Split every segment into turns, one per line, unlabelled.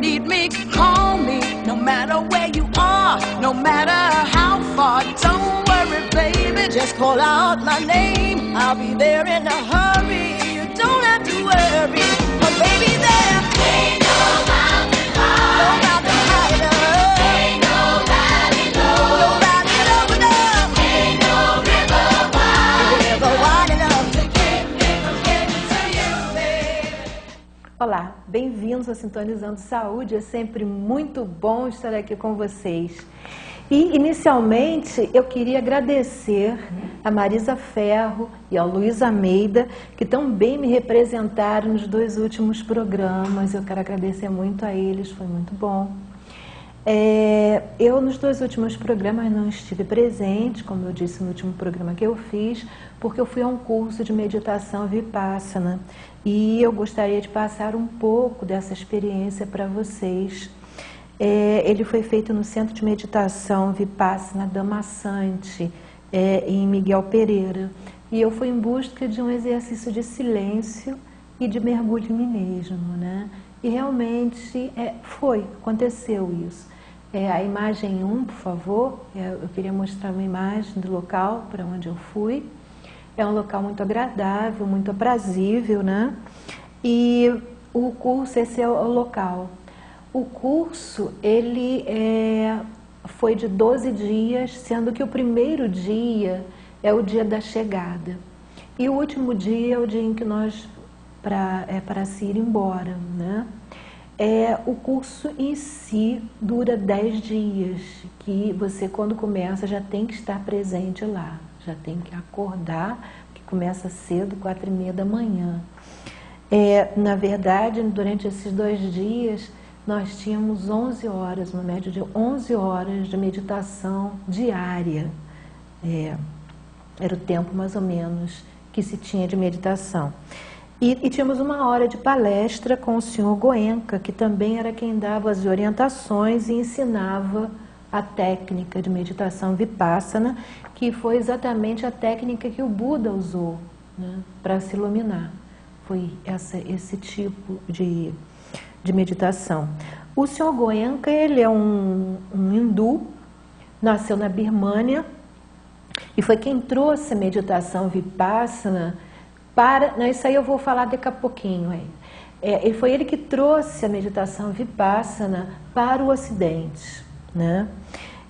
need me, call me. No matter where you are, no matter how far. Don't worry, baby, just call out my name. I'll be there in a hurry. You don't have to worry, but baby, there ain't no mountain high, no mountain high enough, ain't no valley low, no valley low enough, ain't no river wide enough to keep me from getting to you, baby.
Olá, bem-vindos a Sintonizando Saúde. É sempre muito bom estar aqui com vocês. E, inicialmente, eu queria agradecer a Marisa Ferro e ao Luiz Almeida, que tão bem me representaram nos dois últimos programas. Eu quero agradecer muito a eles, foi muito bom. Eu, nos dois últimos programas, não estive presente, como eu disse no último programa que eu fiz, porque eu fui a um curso de meditação Vipassana. E eu gostaria de passar um pouco dessa experiência para vocês. Ele foi feito no Centro de Meditação Vipassana Dhammasanti, em Miguel Pereira. E eu fui em busca de um exercício de silêncio e de mergulho em mim mesmo, né? E realmente aconteceu isso. A imagem 1, por favor, eu queria mostrar uma imagem do local para onde eu fui. É um local muito agradável, muito aprazível, né? E o curso, esse é o local. O curso, ele foi de 12 dias, sendo que o primeiro dia é o dia da chegada. E o último dia é o dia em que nós, para se ir embora, né? O curso em si dura 10 dias, que você, quando começa, já tem que estar presente lá. Já tem que acordar, que começa cedo, 4h30 da manhã. Na verdade, durante esses 2 dias, nós tínhamos 11 horas, uma média de 11 horas de meditação diária. Era o tempo, mais ou menos, que se tinha de meditação. E tínhamos 1 hora de palestra com o senhor Goenka, que também era quem dava as orientações e ensinava a técnica de meditação Vipassana, que foi exatamente a técnica que o Buda usou, né, para se iluminar. Foi esse tipo de meditação. O Sr. Goenka, ele é um hindu, nasceu na Birmânia e foi quem trouxe a meditação Vipassana para... Não, isso aí eu vou falar daqui a pouquinho. Foi ele que trouxe a meditação Vipassana para o Ocidente, né?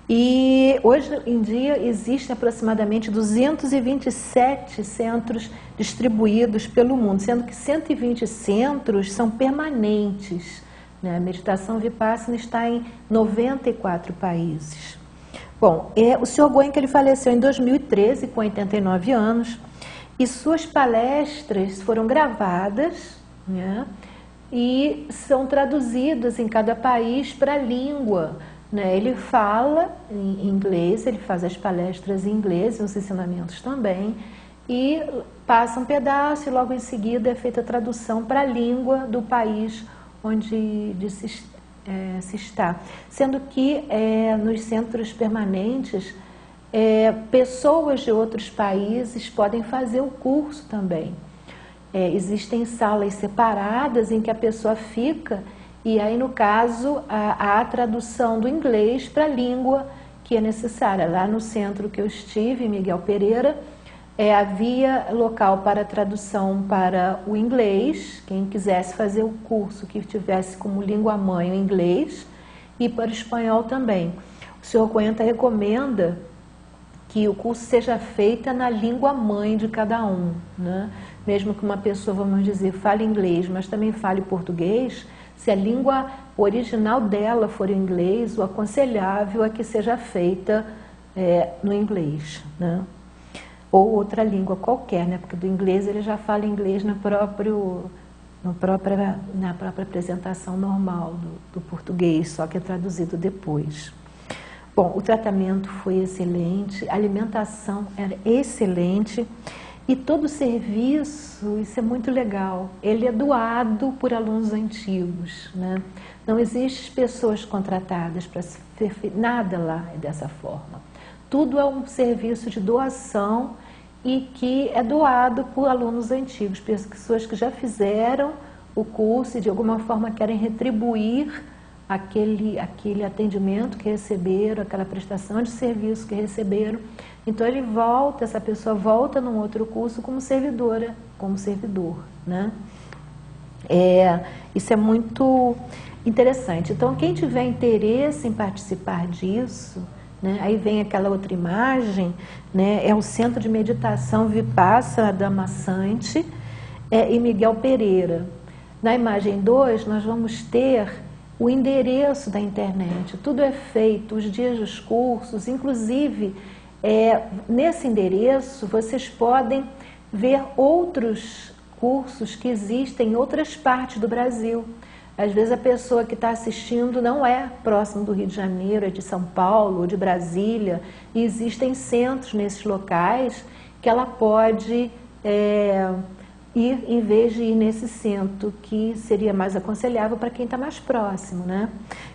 E hoje em dia existem aproximadamente 227 centros distribuídos pelo mundo, sendo que 120 centros são permanentes, né? A meditação Vipassana está em 94 países. Bom, o Sr. Goenka, ele faleceu em 2013, com 89 anos, e suas palestras foram gravadas, né? E são traduzidas em cada país para a língua. Ele fala em inglês, ele faz as palestras em inglês, os ensinamentos também, e passa um pedaço e logo em seguida é feita a tradução para a língua do país onde se está. Sendo que nos centros permanentes, pessoas de outros países podem fazer o curso também. Existem salas separadas em que a pessoa fica. E aí, no caso, há a tradução do inglês para a língua que é necessária. Lá no centro que eu estive, em Miguel Pereira, havia local para tradução para o inglês, quem quisesse fazer o curso que tivesse como língua-mãe o inglês, e para o espanhol também. O Sr. Goenka recomenda que o curso seja feito na língua-mãe de cada um, né? Mesmo que uma pessoa, vamos dizer, fale inglês, mas também fale português, se a língua original dela for o inglês, o aconselhável é que seja feita no inglês, né? Ou outra língua qualquer, né? Porque do inglês ele já fala inglês na própria apresentação normal do português, só que é traduzido depois. Bom, o tratamento foi excelente, a alimentação era excelente. E todo o serviço, isso é muito legal, ele é doado por alunos antigos, né? Não existem pessoas contratadas para ser nada lá é dessa forma. Tudo é um serviço de doação e que é doado por alunos antigos, pessoas que já fizeram o curso e de alguma forma querem retribuir aquele atendimento que receberam, aquela prestação de serviço que receberam. Então ele volta, essa pessoa volta num outro curso como servidora, como servidor, né? Isso é muito interessante. Então quem tiver interesse em participar disso, né, aí vem aquela outra imagem, né, é o Centro de Meditação Vipassana Dhammasante e Miguel Pereira. Na imagem 2 nós vamos ter o endereço da internet, tudo é feito, os dias dos cursos, inclusive nesse endereço vocês podem ver outros cursos que existem em outras partes do Brasil. Às vezes a pessoa que está assistindo não é próximo do Rio de Janeiro, é de São Paulo ou de Brasília, e existem centros nesses locais que ela pode ir, em vez de ir nesse centro, que seria mais aconselhável para quem está mais próximo, né?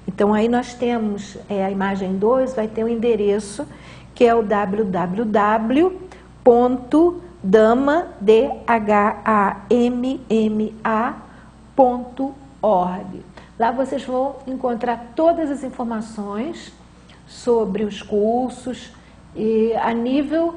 Então aí nós temos, a imagem 2 vai ter o endereço, que é o www.dhamma.org. Lá vocês vão encontrar todas as informações sobre os cursos e a nível...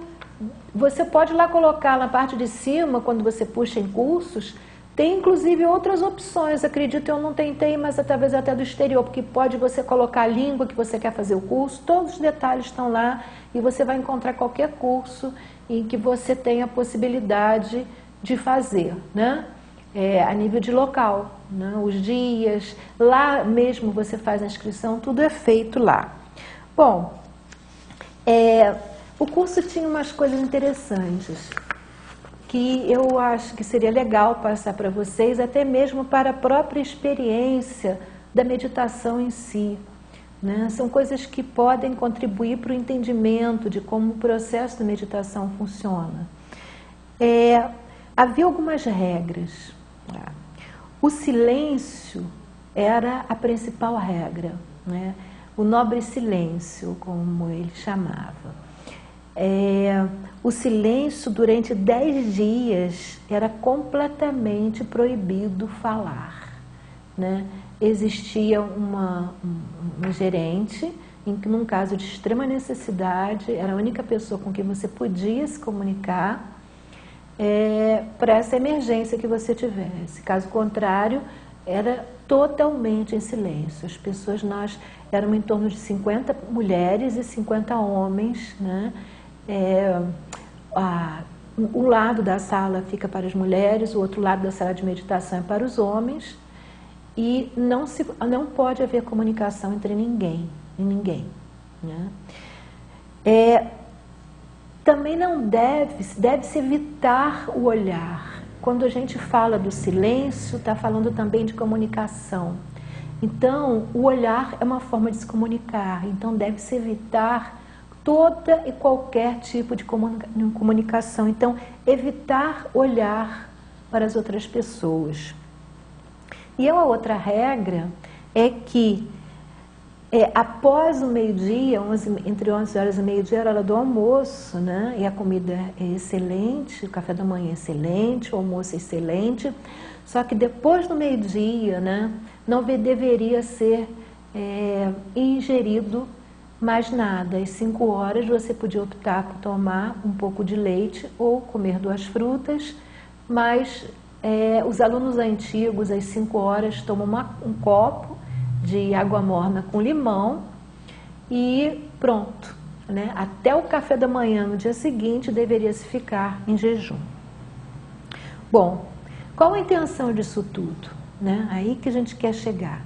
Você pode lá colocar na parte de cima, quando você puxa em cursos, tem inclusive outras opções. Acredito, eu não tentei, mas talvez até do exterior, porque pode você colocar a língua que você quer fazer o curso, todos os detalhes estão lá e você vai encontrar qualquer curso em que você tenha a possibilidade de fazer, né? A nível de local, né? Os dias, lá mesmo você faz a inscrição, tudo é feito lá. Bom, o curso tinha umas coisas interessantes que eu acho que seria legal passar para vocês, até mesmo para a própria experiência da meditação em si, né? São coisas que podem contribuir para o entendimento de como o processo da meditação funciona. Havia algumas regras. O silêncio era a principal regra, né? O nobre silêncio, como ele chamava. O silêncio durante 10 dias era completamente proibido falar, né? Existia uma gerente em que, num caso de extrema necessidade, era a única pessoa com quem você podia se comunicar para essa emergência que você tivesse. Caso contrário, era totalmente em silêncio. As pessoas, nós éramos em torno de 50 mulheres e 50 homens, né? Um lado da sala fica para as mulheres, o outro lado da sala de meditação é para os homens, e não pode haver comunicação entre ninguém e ninguém, né? Também não deve-se evitar o olhar. Quando a gente fala do silêncio, está falando também de comunicação. Então, o olhar é uma forma de se comunicar, então deve-se evitar toda e qualquer tipo de comunicação. Então, evitar olhar para as outras pessoas. E a outra regra é que após o meio-dia, entre 11 horas e meio-dia, era a hora do almoço, né? E a comida é excelente, o café da manhã é excelente, o almoço é excelente, só que depois do meio-dia, né, não deveria ser ingerido mais nada. Às 5 horas você podia optar por tomar um pouco de leite ou comer 2 frutas, mas os alunos antigos, às 5 horas, tomam um copo de água morna com limão e pronto, né? Até o café da manhã no dia seguinte deveria-se ficar em jejum. Bom, qual a intenção disso tudo, né? Aí que a gente quer chegar.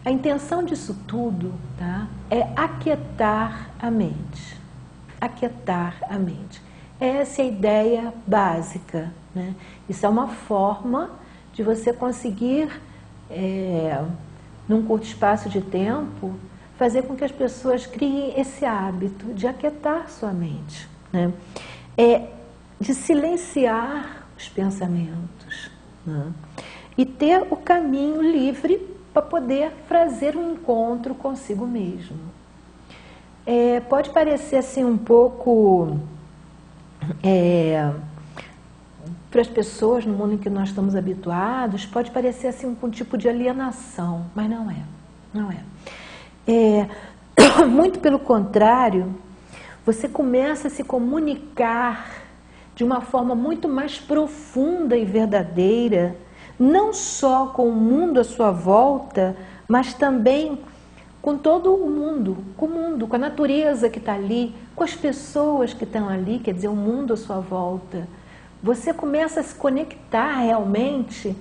A intenção disso tudo, tá, é aquietar a mente. Aquietar a mente. Essa é a ideia básica, né? Isso é uma forma de você conseguir, num curto espaço de tempo, fazer com que as pessoas criem esse hábito de aquietar sua mente, né? De silenciar os pensamentos, né? E ter o caminho livre para poder fazer um encontro consigo mesmo. Pode parecer assim um pouco... para as pessoas no mundo em que nós estamos habituados, pode parecer assim um tipo de alienação, mas não é. Não é. Muito pelo contrário, você começa a se comunicar de uma forma muito mais profunda e verdadeira, não só com o mundo à sua volta, mas também com todo o mundo, com a natureza que está ali, com as pessoas que estão ali, quer dizer, o mundo à sua volta. Você começa a se conectar realmente,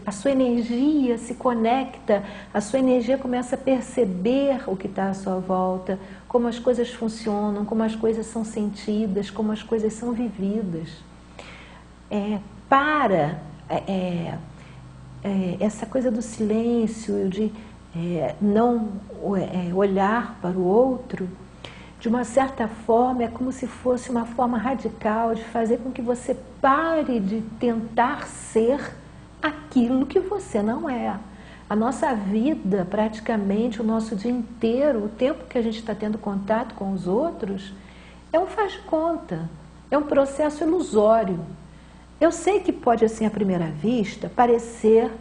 a sua energia se conecta, a sua energia começa a perceber o que está à sua volta, como as coisas funcionam, como as coisas são sentidas, como as coisas são vividas. Essa coisa do silêncio, de não olhar para o outro, de uma certa forma, é como se fosse uma forma radical de fazer com que você pare de tentar ser aquilo que você não é. A nossa vida, praticamente, o nosso dia inteiro, o tempo que a gente está tendo contato com os outros, é um faz de conta, é um processo ilusório. Eu sei que pode, assim, à primeira vista, parecer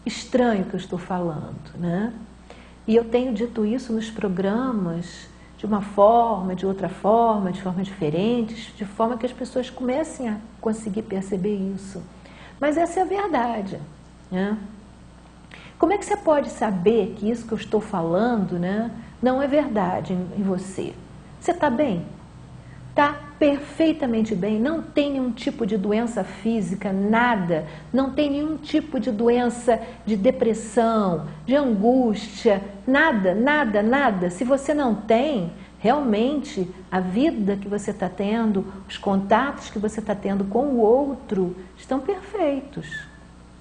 estranho o que eu estou falando, né? E eu tenho dito isso nos programas, de uma forma, de outra forma, de formas diferentes, de forma que as pessoas comecem a conseguir perceber isso. Mas essa é a verdade, né? Como é que você pode saber que isso que eu estou falando, né, não é verdade em você? Você está bem? Está perfeitamente bem, não tem nenhum tipo de doença física, nada, não tem nenhum tipo de doença de depressão, de angústia, nada, nada, nada. Se você não tem, realmente a vida que você está tendo, os contatos que você está tendo com o outro estão perfeitos.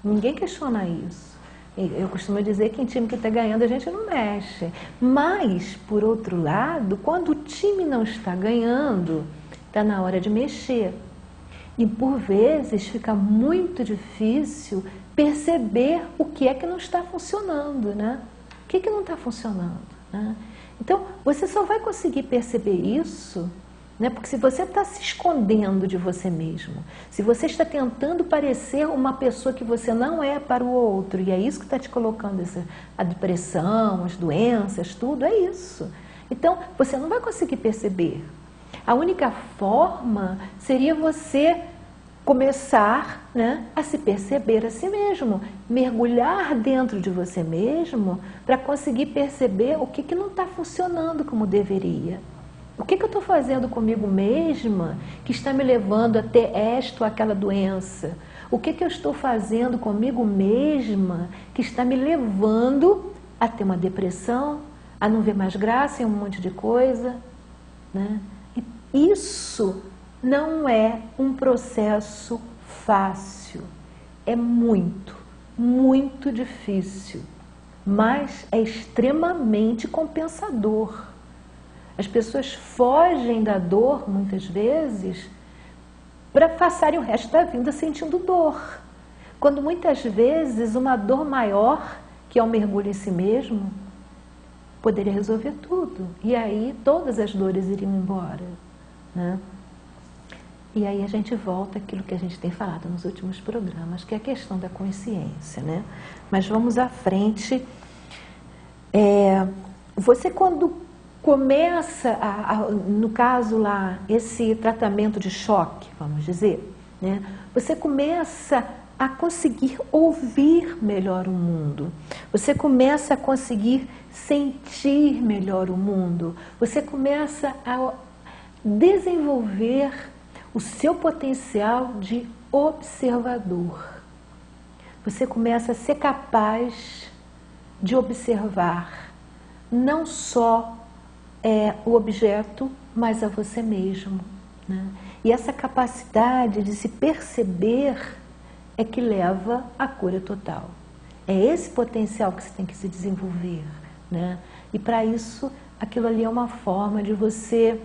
Ninguém questiona isso. Eu costumo dizer que em time que está ganhando a gente não mexe. Mas, por outro lado, quando o time não está ganhando, está na hora de mexer. E por vezes fica muito difícil perceber o que é que não está funcionando, né? O que é que não está funcionando, né? Então, você só vai conseguir perceber isso, né? Porque se você está se escondendo de você mesmo, se você está tentando parecer uma pessoa que você não é para o outro, e é isso que está te colocando a depressão, as doenças, tudo, é isso. Então, você não vai conseguir perceber. A única forma seria você começar, né, a se perceber a si mesmo, mergulhar dentro de você mesmo para conseguir perceber o que não está funcionando como deveria. O que eu estou fazendo comigo mesma que está me levando a ter esta ou aquela doença? O que eu estou fazendo comigo mesma que está me levando a ter uma depressão, a não ver mais graça em um monte de coisa, né? E isso não é um processo fácil, é muito, muito difícil, mas é extremamente compensador. As pessoas fogem da dor, muitas vezes, para passarem o resto da vida sentindo dor. Quando muitas vezes uma dor maior, que é o mergulho em si mesmo, poderia resolver tudo. E aí todas as dores iriam embora, né? E aí a gente volta àquilo que a gente tem falado nos últimos programas, que é a questão da consciência, né? Mas vamos à frente. Você quando começa, no caso lá, esse tratamento de choque, vamos dizer, né? Você começa a conseguir ouvir melhor o mundo. Você começa a conseguir sentir melhor o mundo. Você começa a desenvolver o seu potencial de observador. Você começa a ser capaz de observar não só o objeto, mas a você mesmo, né? E essa capacidade de se perceber é que leva à cura total. É esse potencial que você tem que se desenvolver, né? E para isso, aquilo ali é uma forma de você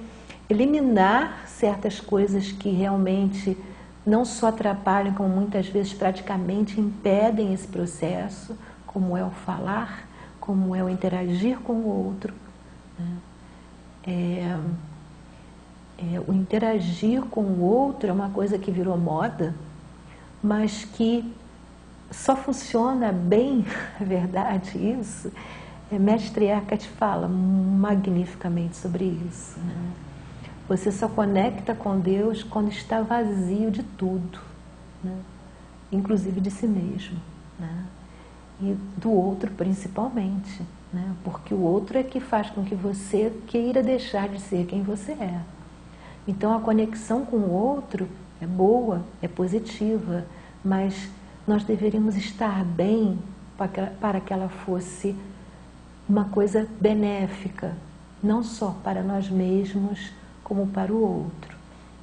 eliminar certas coisas que realmente não só atrapalham, como muitas vezes praticamente impedem esse processo, como é o falar, como é o interagir com o outro, né? O interagir com o outro é uma coisa que virou moda, mas que só funciona bem, é verdade isso, Mestre Eckhart fala magnificamente sobre isso, né? Você só conecta com Deus quando está vazio de tudo, né? Inclusive de si mesmo, né? E do outro principalmente, né? Porque o outro é que faz com que você queira deixar de ser quem você é. Então a conexão com o outro é boa, é positiva, mas nós deveríamos estar bem para que ela fosse uma coisa benéfica, não só para nós mesmos, como para o outro.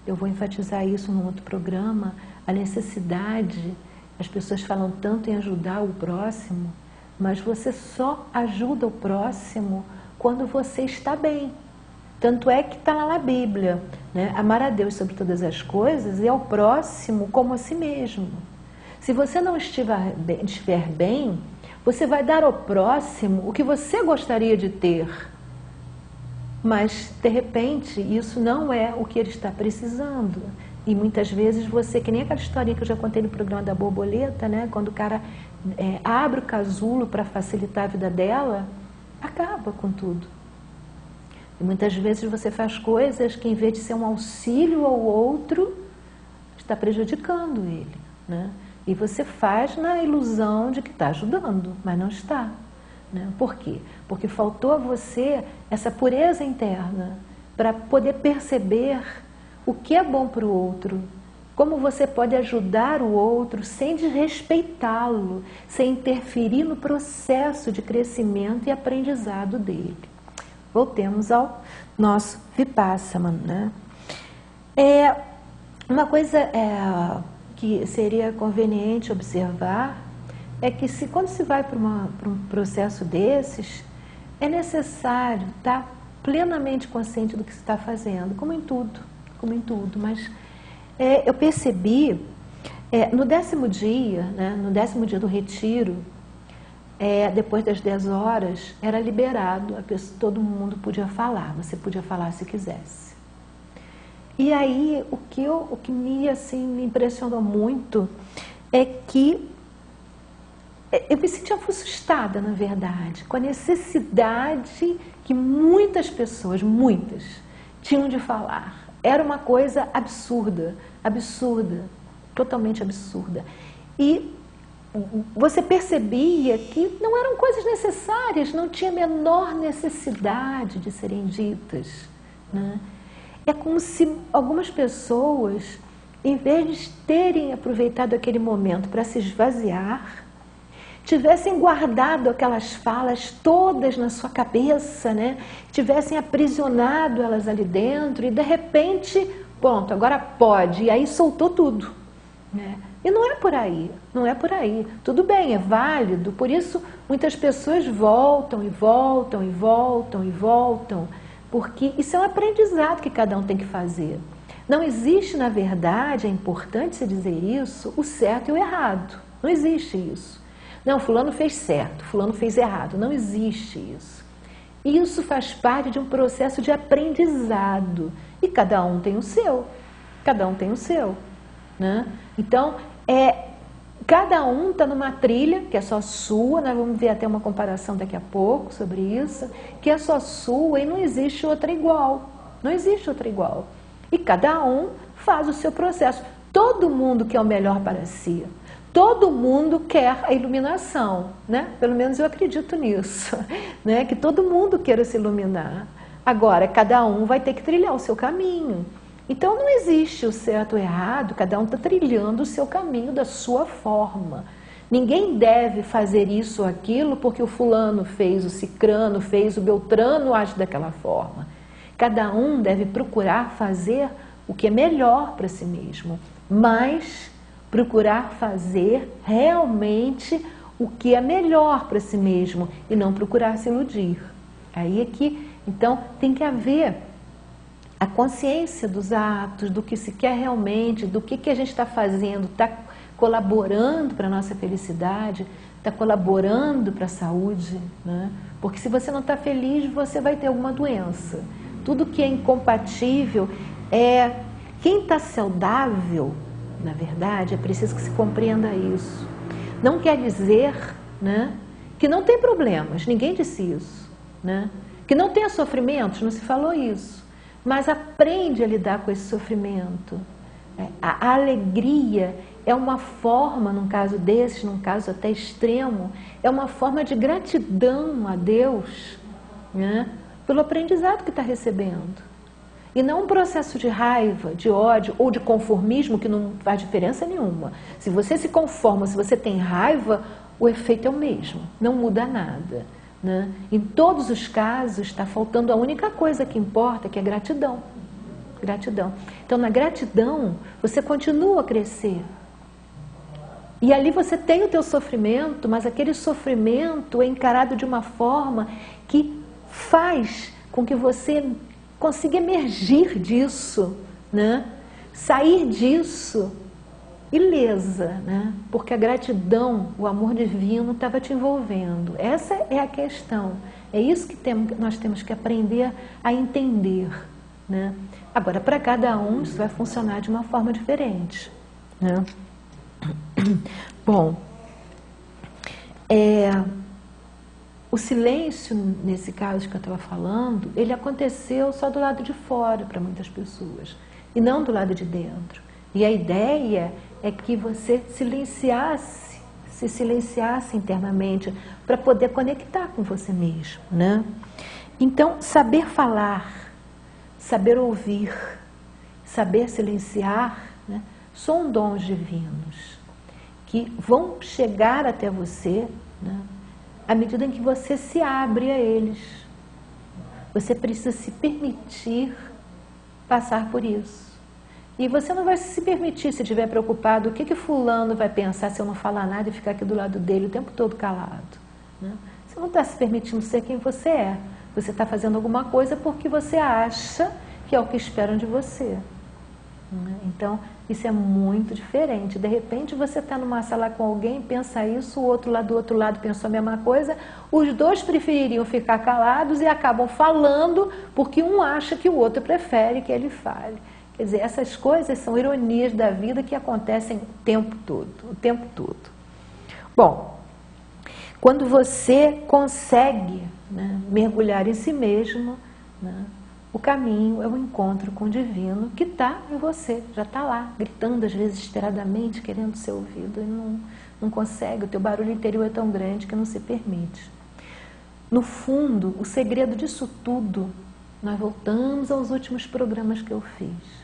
Eu vou enfatizar isso num outro programa, a necessidade, as pessoas falam tanto em ajudar o próximo, mas você só ajuda o próximo quando você está bem. Tanto é que está lá na Bíblia, né? Amar a Deus sobre todas as coisas e ao próximo como a si mesmo. Se você não estiver bem, você vai dar ao próximo o que você gostaria de ter. Mas, de repente, isso não é o que ele está precisando. E muitas vezes você, que nem aquela historinha que eu já contei no programa da borboleta, né? Quando o cara abre o casulo para facilitar a vida dela, acaba com tudo. E muitas vezes você faz coisas que, em vez de ser um auxílio ao outro, está prejudicando ele, né? E você faz na ilusão de que está ajudando, mas não está, né? Por quê? Porque faltou a você essa pureza interna para poder perceber o que é bom para o outro, como você pode ajudar o outro sem desrespeitá-lo, sem interferir no processo de crescimento e aprendizado dele. Voltemos ao nosso Vipassana, né? Uma coisa que seria conveniente observar é que quando se vai para um processo desses, é necessário estar plenamente consciente do que se está fazendo, como em tudo, mas eu percebi, no 10º dia, né, no 10º dia do retiro, depois das 10 horas, era liberado, todo mundo podia falar, você podia falar se quisesse. E aí, o que me impressionou muito é que eu me sentia assustada, na verdade, com a necessidade que muitas pessoas, tinham de falar. Era uma coisa absurda, totalmente absurda. E você percebia que não eram coisas necessárias, não tinha a menor necessidade de serem ditas, né? É como se algumas pessoas, em vez de terem aproveitado aquele momento para se esvaziar, tivessem guardado aquelas falas todas na sua cabeça, né? Tivessem aprisionado elas ali dentro e, de repente, pronto, agora pode. E aí soltou tudo, né? E não é por aí, não é por aí. Tudo bem, é válido, por isso muitas pessoas voltam, porque isso é um aprendizado que cada um tem que fazer. Não existe, na verdade, é importante se dizer isso, o certo e o errado. Não existe isso. Não, fulano fez certo, fulano fez errado. Não existe isso. Isso faz parte de um processo de aprendizado. E cada um tem o seu. Né? Então, cada um está numa trilha que é só sua, nós vamos ver até uma comparação daqui a pouco sobre isso, que é só sua e não existe outra igual. Não existe outra igual. E cada um faz o seu processo. Todo mundo quer o melhor para si. Todo mundo quer a iluminação, né? Pelo menos eu acredito nisso, né? Que todo mundo queira se iluminar. Agora, cada um vai ter que trilhar o seu caminho. Então, não existe o certo ou errado, cada um está trilhando o seu caminho da sua forma. Ninguém deve fazer isso ou aquilo porque o fulano fez, o cicrano fez, o beltrano age daquela forma. Cada um deve procurar fazer o que é melhor para si mesmo, mas procurar fazer realmente o que é melhor para si mesmo e não procurar se iludir. Aí é que, então, tem que haver a consciência dos atos, do que se quer realmente, do que a gente está fazendo, está colaborando para a nossa felicidade, está colaborando para a saúde, né? Porque se você não está feliz, você vai ter alguma doença. Tudo que é incompatível quem está saudável, na verdade, é preciso que se compreenda isso. Não quer dizer, né, que não tem problemas, ninguém disse isso, né? Que não tenha sofrimentos, não se falou isso, mas aprende a lidar com esse sofrimento. A alegria é uma forma, num caso desses, num caso até extremo, é uma forma de gratidão a Deus, né? Pelo aprendizado que está recebendo. E não um processo de raiva, de ódio ou de conformismo que não faz diferença nenhuma. Se você se conforma, se você tem raiva, o efeito é o mesmo, não muda nada, né? Em todos os casos está faltando a única coisa que importa, que é gratidão. Gratidão. Então, na gratidão, você continua a crescer. E ali você tem o teu sofrimento, mas aquele sofrimento é encarado de uma forma que faz com que você consiga emergir disso, né? Sair disso ilesa, né? Porque a gratidão, o amor divino estava te envolvendo. Essa é a questão. É isso que nós temos que aprender a entender, né? Agora, para cada um, isso vai funcionar de uma forma diferente, né? Bom, o silêncio, nesse caso que eu estava falando, ele aconteceu só do lado de fora para muitas pessoas, e não do lado de dentro. E a ideia é que você se silenciasse internamente para poder conectar com você mesmo, né? Então, saber falar, saber ouvir, saber silenciar, né, são dons divinos que vão chegar até você, né, à medida em que você se abre a eles. Você precisa se permitir passar por isso. E você não vai se permitir, se estiver preocupado, o que fulano vai pensar se eu não falar nada e ficar aqui do lado dele o tempo todo calado, né? Você não está se permitindo ser quem você é. Você está fazendo alguma coisa porque você acha que é o que esperam de você, né? Então, isso é muito diferente. De repente, você está numa sala com alguém, pensa isso, o outro lá do outro lado pensou a mesma coisa, os dois prefeririam ficar calados e acabam falando porque um acha que o outro prefere que ele fale. Quer dizer, essas coisas são ironias da vida que acontecem o tempo todo. Bom, quando você consegue, né, mergulhar em si mesmo, né, o caminho é o encontro com o divino que está em você, já está lá, gritando às vezes desesperadamente, querendo ser ouvido, e não consegue, o teu barulho interior é tão grande que não se permite. No fundo, o segredo disso tudo, nós voltamos aos últimos programas que eu fiz.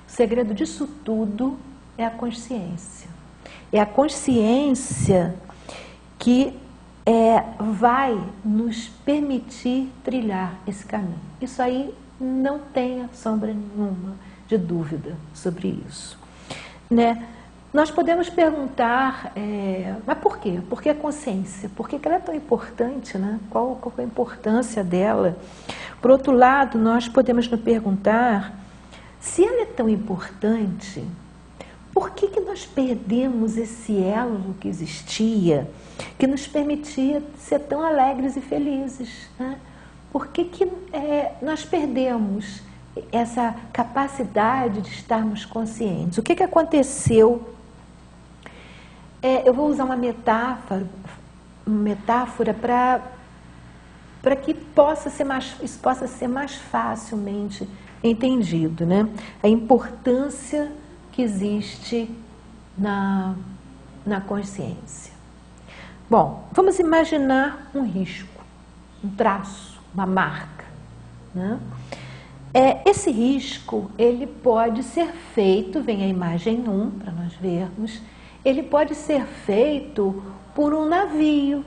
O segredo disso tudo é a consciência. É a consciência que vai nos permitir trilhar esse caminho. Isso aí não tenha sombra nenhuma de dúvida sobre isso, né? Nós podemos perguntar, mas por quê? Por que a consciência? Por que ela é tão importante, né? Qual é a importância dela? Por outro lado, nós podemos nos perguntar, se ela é tão importante, por que nós perdemos esse elo que existia, que nos permitia ser tão alegres e felizes, né? Por que nós perdemos essa capacidade de estarmos conscientes? O que aconteceu? Eu vou usar uma metáfora para que isso possa ser mais facilmente entendido, né? A importância que existe na consciência. Bom, vamos imaginar um risco, um traço, uma marca, né? Esse risco, ele pode ser feito, vem a imagem 1 para nós vermos, ele pode ser feito por um navio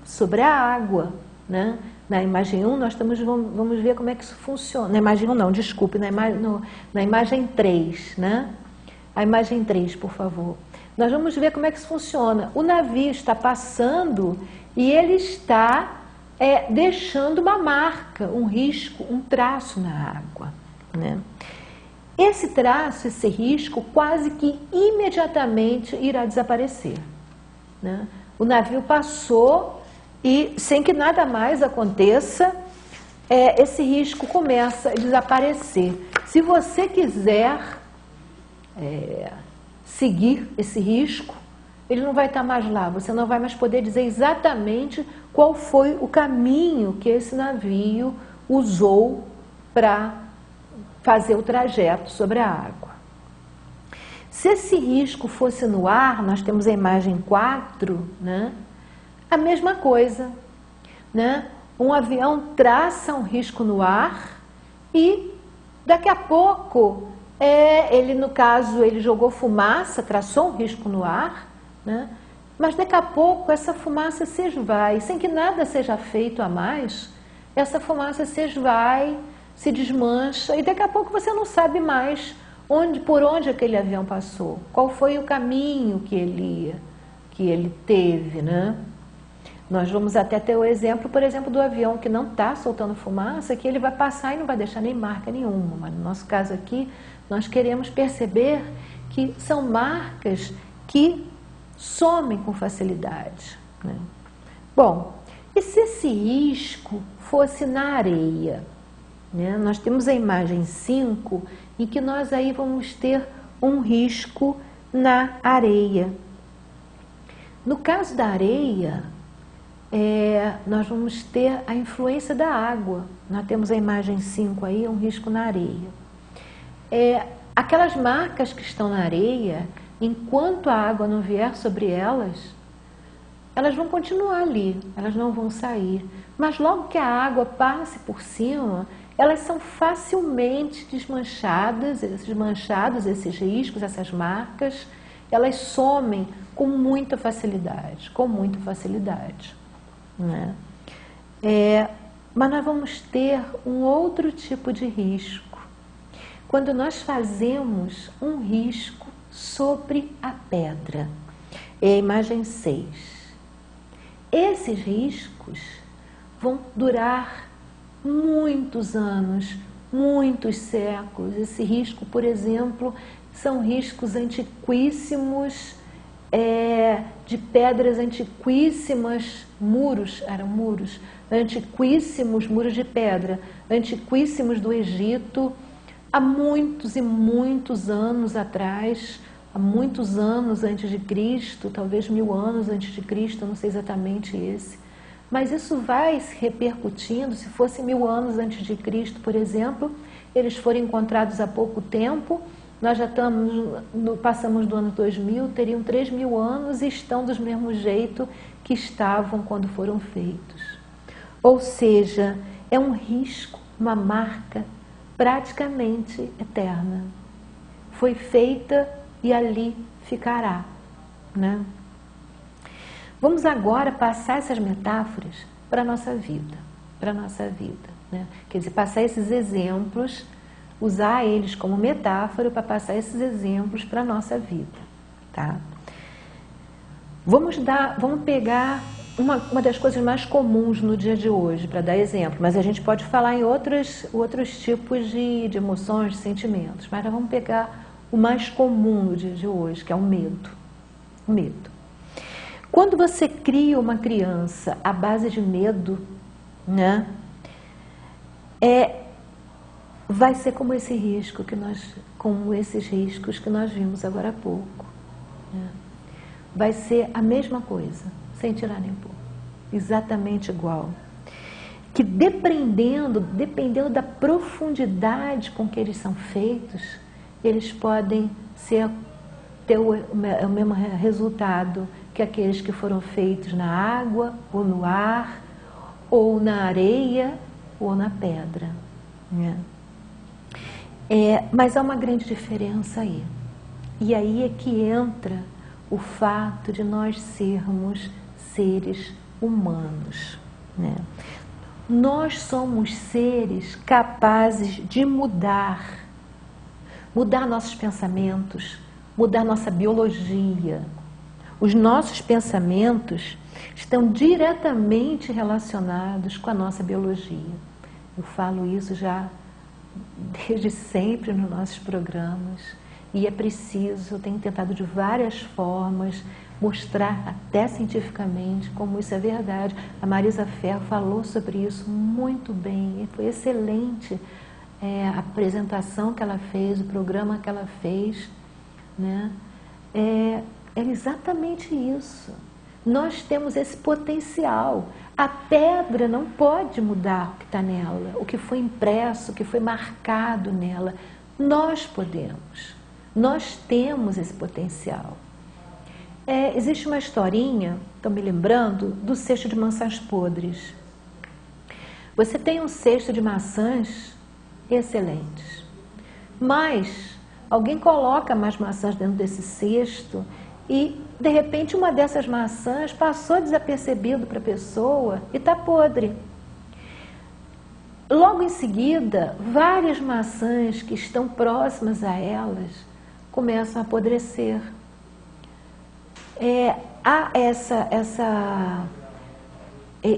sobre a água, né? Na imagem 1, nós vamos ver como é que isso funciona. Na imagem 1 não, desculpe, na imagem 3, né? A imagem 3, por favor. Nós vamos ver como é que isso funciona. O navio está passando e ele está deixando uma marca, um risco, um traço na água, né? Esse traço, esse risco, quase que imediatamente irá desaparecer, né? O navio passou e, sem que nada mais aconteça, esse risco começa a desaparecer. Se você quiser seguir esse risco, ele não vai estar mais lá, você não vai mais poder dizer exatamente qual foi o caminho que esse navio usou para fazer o trajeto sobre a água. Se esse risco fosse no ar, nós temos a imagem 4, né? A mesma coisa, né? Um avião traça um risco no ar e daqui a pouco, ele no caso, ele jogou fumaça, traçou um risco no ar, né? Mas daqui a pouco essa fumaça se esvai, sem que nada seja feito a mais, essa fumaça se esvai, se desmancha e daqui a pouco você não sabe mais por onde aquele avião passou, qual foi o caminho que ele teve, né? Nós vamos até ter o exemplo, por exemplo, do avião que não está soltando fumaça, que ele vai passar e não vai deixar nem marca nenhuma. Mas no nosso caso aqui, nós queremos perceber que são marcas que somem com facilidade, né? Bom, e se esse risco fosse na areia, né? Nós temos a imagem 5, em que nós aí vamos ter um risco na areia. No caso da areia, nós vamos ter a influência da água. Nós temos a imagem 5 aí, um risco na areia. Aquelas marcas que estão na areia, enquanto a água não vier sobre elas vão continuar ali, elas não vão sair. Mas logo que a água passe por cima, elas são facilmente desmanchadas, esses manchados, esses riscos, essas marcas, elas somem com muita facilidade, né? Mas nós vamos ter um outro tipo de risco, quando nós fazemos um risco sobre a pedra. É a imagem 6. Esses riscos vão durar muitos anos, muitos séculos. Esse risco, por exemplo, são riscos antiquíssimos, de pedras antiquíssimas, eram muros, antiquíssimos muros de pedra, antiquíssimos do Egito, há muitos e muitos anos atrás, há muitos anos antes de Cristo, talvez 1000 anos antes de Cristo, não sei exatamente esse. Mas isso vai se repercutindo. Se fosse 1000 anos antes de Cristo, por exemplo, eles foram encontrados há pouco tempo, nós já passamos do ano 2000, teriam 3000 anos e estão do mesmo jeito que estavam quando foram feitos. Ou seja, é um risco, uma marca praticamente eterna. Foi feita e ali ficará, né? Vamos agora passar essas metáforas para a nossa vida, né? Quer dizer, passar esses exemplos, usar eles como metáfora para passar esses exemplos para a nossa vida, tá? Vamos pegar uma das coisas mais comuns no dia de hoje, para dar exemplo, mas a gente pode falar em outros tipos de emoções, de sentimentos, mas nós vamos pegar o mais comum no dia de hoje, que é o medo. O medo. Quando você cria uma criança à base de medo, né, vai ser como esses riscos que nós vimos agora há pouco, né? Vai ser a mesma coisa, sem tirar nem pôr, exatamente igual. Que dependendo da profundidade com que eles são feitos, eles podem ter o mesmo resultado que aqueles que foram feitos na água, ou no ar, ou na areia, ou na pedra, né? Mas há uma grande diferença aí. E aí é que entra o fato de nós sermos seres humanos, né? Nós somos seres capazes de mudar nossos pensamentos, mudar nossa biologia. Os nossos pensamentos estão diretamente relacionados com a nossa biologia. Eu falo isso já desde sempre nos nossos programas e é preciso, eu tenho tentado de várias formas mostrar até cientificamente como isso é verdade. A Marisa Ferro falou sobre isso muito bem, foi excelente a apresentação que ela fez, o programa que ela fez, né? É exatamente isso. Nós temos esse potencial. A pedra não pode mudar o que está nela, o que foi impresso, o que foi marcado nela. Nós podemos. Nós temos esse potencial. Existe uma historinha, estou me lembrando, do cesto de maçãs podres. Você tem um cesto de maçãs excelentes, mas alguém coloca mais maçãs dentro desse cesto e, de repente, uma dessas maçãs passou desapercebido para a pessoa e está podre. Logo em seguida, várias maçãs que estão próximas a elas começam a apodrecer. Há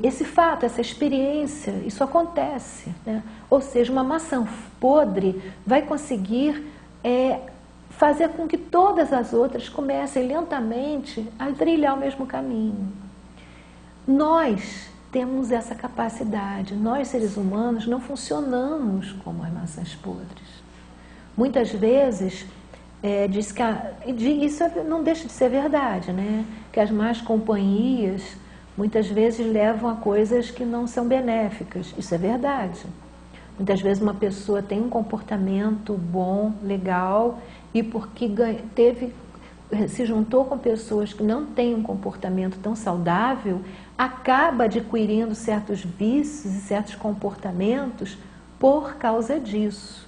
esse fato, essa experiência, isso acontece, né? Ou seja, uma maçã podre vai conseguir fazer com que todas as outras comecem lentamente a trilhar o mesmo caminho. Nós temos essa capacidade, nós seres humanos não funcionamos como as maçãs podres. Muitas vezes, diz que isso não deixa de ser verdade, né? Que as más companhias muitas vezes levam a coisas que não são benéficas, isso é verdade. Muitas vezes uma pessoa tem um comportamento bom, legal, e porque se juntou com pessoas que não têm um comportamento tão saudável, acaba adquirindo certos vícios e certos comportamentos por causa disso.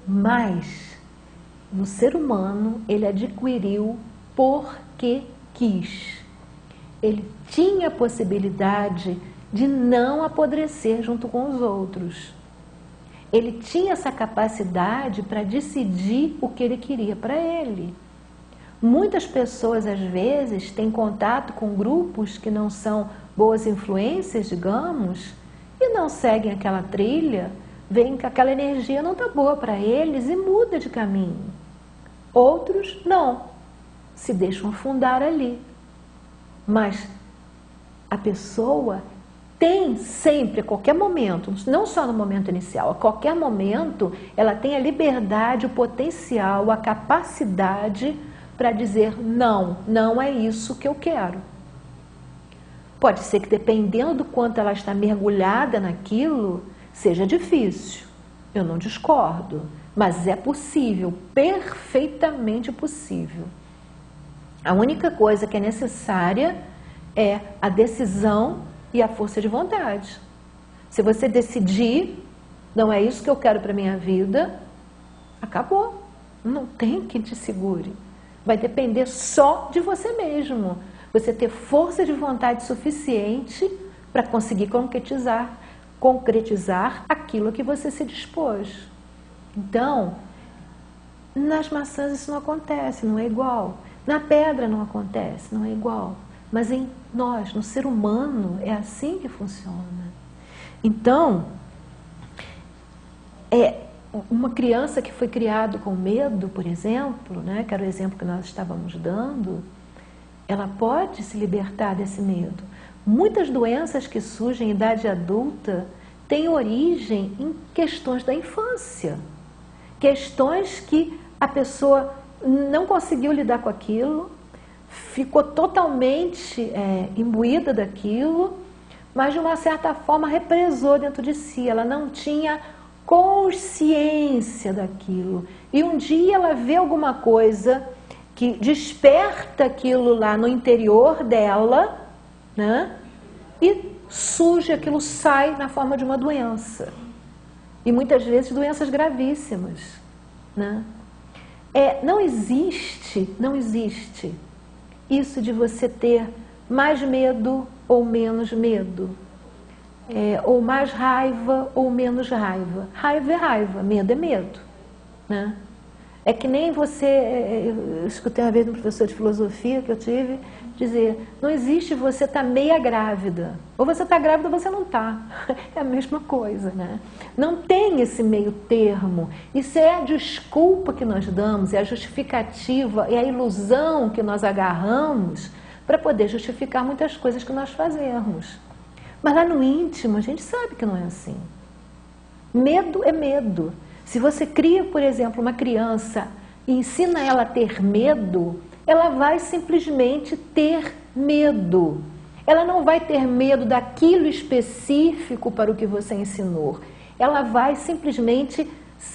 Mas, no ser humano, ele adquiriu porque quis. Ele tinha a possibilidade de não apodrecer junto com os outros. Ele tinha essa capacidade para decidir o que ele queria para ele. Muitas pessoas, às vezes, têm contato com grupos que não são boas influências, digamos, e não seguem aquela trilha, veem que aquela energia não está boa para eles e muda de caminho. Outros não, se deixam afundar ali. Mas a pessoa tem sempre, a qualquer momento, não só no momento inicial, a qualquer momento, ela tem a liberdade, o potencial, a capacidade para dizer não, não é isso que eu quero. Pode ser que dependendo do quanto ela está mergulhada naquilo, seja difícil. Eu não discordo, mas é possível, perfeitamente possível. A única coisa que é necessária é a decisão e a força de vontade. Se você decidir, não é isso que eu quero para a minha vida, acabou. Não tem quem te segure. Vai depender só de você mesmo. Você ter força de vontade suficiente para conseguir concretizar aquilo que você se dispôs. Então, nas maçãs isso não acontece, não é igual. Na pedra não acontece, não é igual. Mas em nós, no ser humano, é assim que funciona. Então, uma criança que foi criada com medo, por exemplo, né, que era o exemplo que nós estávamos dando, ela pode se libertar desse medo. Muitas doenças que surgem em idade adulta têm origem em questões da infância. Questões que a pessoa não conseguiu lidar com aquilo, ficou totalmente imbuída daquilo, mas de uma certa forma represou dentro de si. Ela não tinha consciência daquilo. E um dia ela vê alguma coisa que desperta aquilo lá no interior dela, né? E surge, aquilo sai na forma de uma doença. E muitas vezes doenças gravíssimas, né? Não existe isso de você ter mais medo ou menos medo, ou mais raiva ou menos raiva. Raiva é raiva, medo é medo, né? É que nem você, eu escutei uma vez um professor de filosofia que eu tive, dizer, não existe você estar meia grávida, ou você está grávida ou você não está, é a mesma coisa, né? Não tem esse meio termo, isso é a desculpa que nós damos, é a justificativa, é a ilusão que nós agarramos para poder justificar muitas coisas que nós fazemos. Mas lá no íntimo a gente sabe que não é assim. Medo é medo. Se você cria, por exemplo, uma criança e ensina ela a ter medo, ela vai simplesmente ter medo. Ela não vai ter medo daquilo específico para o que você ensinou. Ela vai simplesmente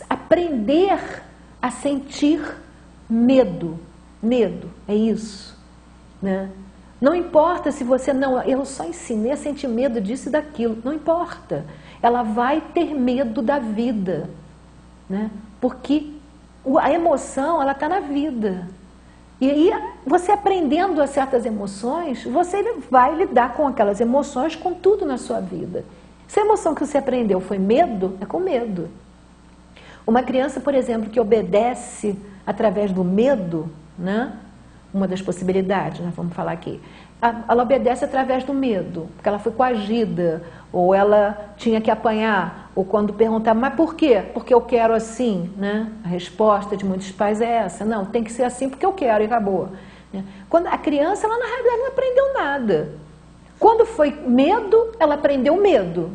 aprender a sentir medo. Medo, é isso, né? Não importa se você não... Eu só ensinei a sentir medo disso e daquilo. Não importa. Ela vai ter medo da vida, né? Porque a emoção, ela está na vida. E aí, você aprendendo a certas emoções, você vai lidar com aquelas emoções, com tudo na sua vida. Se a emoção que você aprendeu foi medo, é com medo. Uma criança, por exemplo, que obedece através do medo, né? Uma das possibilidades, nós vamos falar aqui. Ela obedece através do medo, porque ela foi coagida, ou ela tinha que apanhar, ou quando perguntava, mas por quê? Porque eu quero assim, né? A resposta de muitos pais é essa, não, tem que ser assim porque eu quero e acabou. Quando a criança, ela na realidade não aprendeu nada. Quando foi medo, ela aprendeu medo.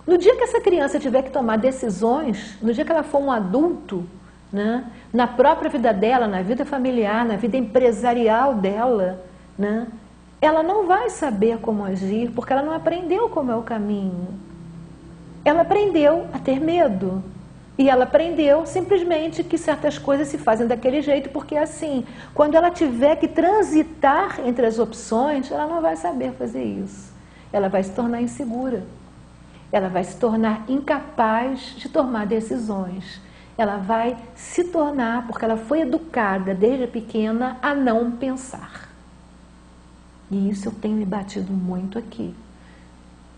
No dia que essa criança tiver que tomar decisões, no dia que ela for um adulto, né? Na própria vida dela, na vida familiar, na vida empresarial dela, né? Ela não vai saber como agir, porque ela não aprendeu como é o caminho. Ela aprendeu a ter medo. E ela aprendeu simplesmente que certas coisas se fazem daquele jeito, porque é assim. Quando ela tiver que transitar entre as opções, ela não vai saber fazer isso. Ela vai se tornar insegura. Ela vai se tornar incapaz de tomar decisões. Ela vai se tornar, porque ela foi educada desde pequena a não pensar. E isso eu tenho me batido muito aqui.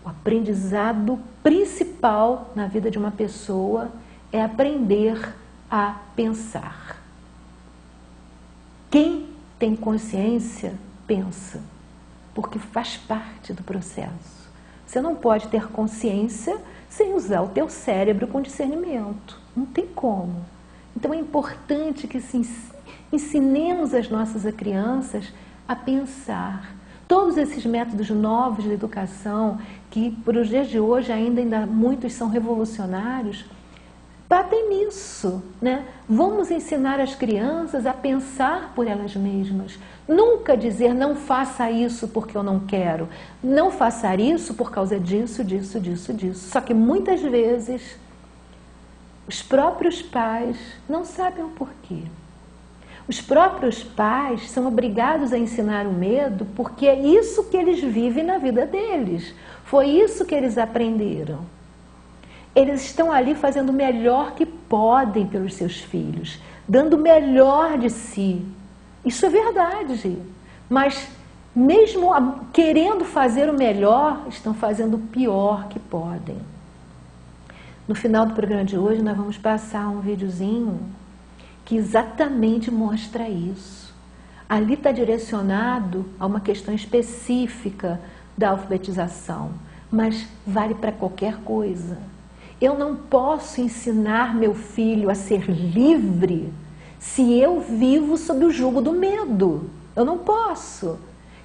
O aprendizado principal na vida de uma pessoa é aprender a pensar. Quem tem consciência, pensa, porque faz parte do processo. Você não pode ter consciência sem usar o teu cérebro com discernimento. Não tem como. Então é importante que ensinemos as nossas crianças a pensar. Todos esses métodos novos de educação, que para os dias de hoje ainda muitos são revolucionários, batem nisso, né? Vamos ensinar as crianças a pensar por elas mesmas. Nunca dizer, não faça isso porque eu não quero. Não faça isso por causa disso, disso, disso, disso. Só que muitas vezes os próprios pais não sabem o porquê. Os próprios pais são obrigados a ensinar o medo porque é isso que eles vivem na vida deles. Foi isso que eles aprenderam. Eles estão ali fazendo o melhor que podem pelos seus filhos, dando o melhor de si. Isso é verdade. Mas mesmo querendo fazer o melhor, estão fazendo o pior que podem. No final do programa de hoje, nós vamos passar um videozinho que exatamente mostra isso. Ali está direcionado a uma questão específica da alfabetização, mas vale para qualquer coisa. Eu não posso ensinar meu filho a ser livre se eu vivo sob o jugo do medo. Eu não posso.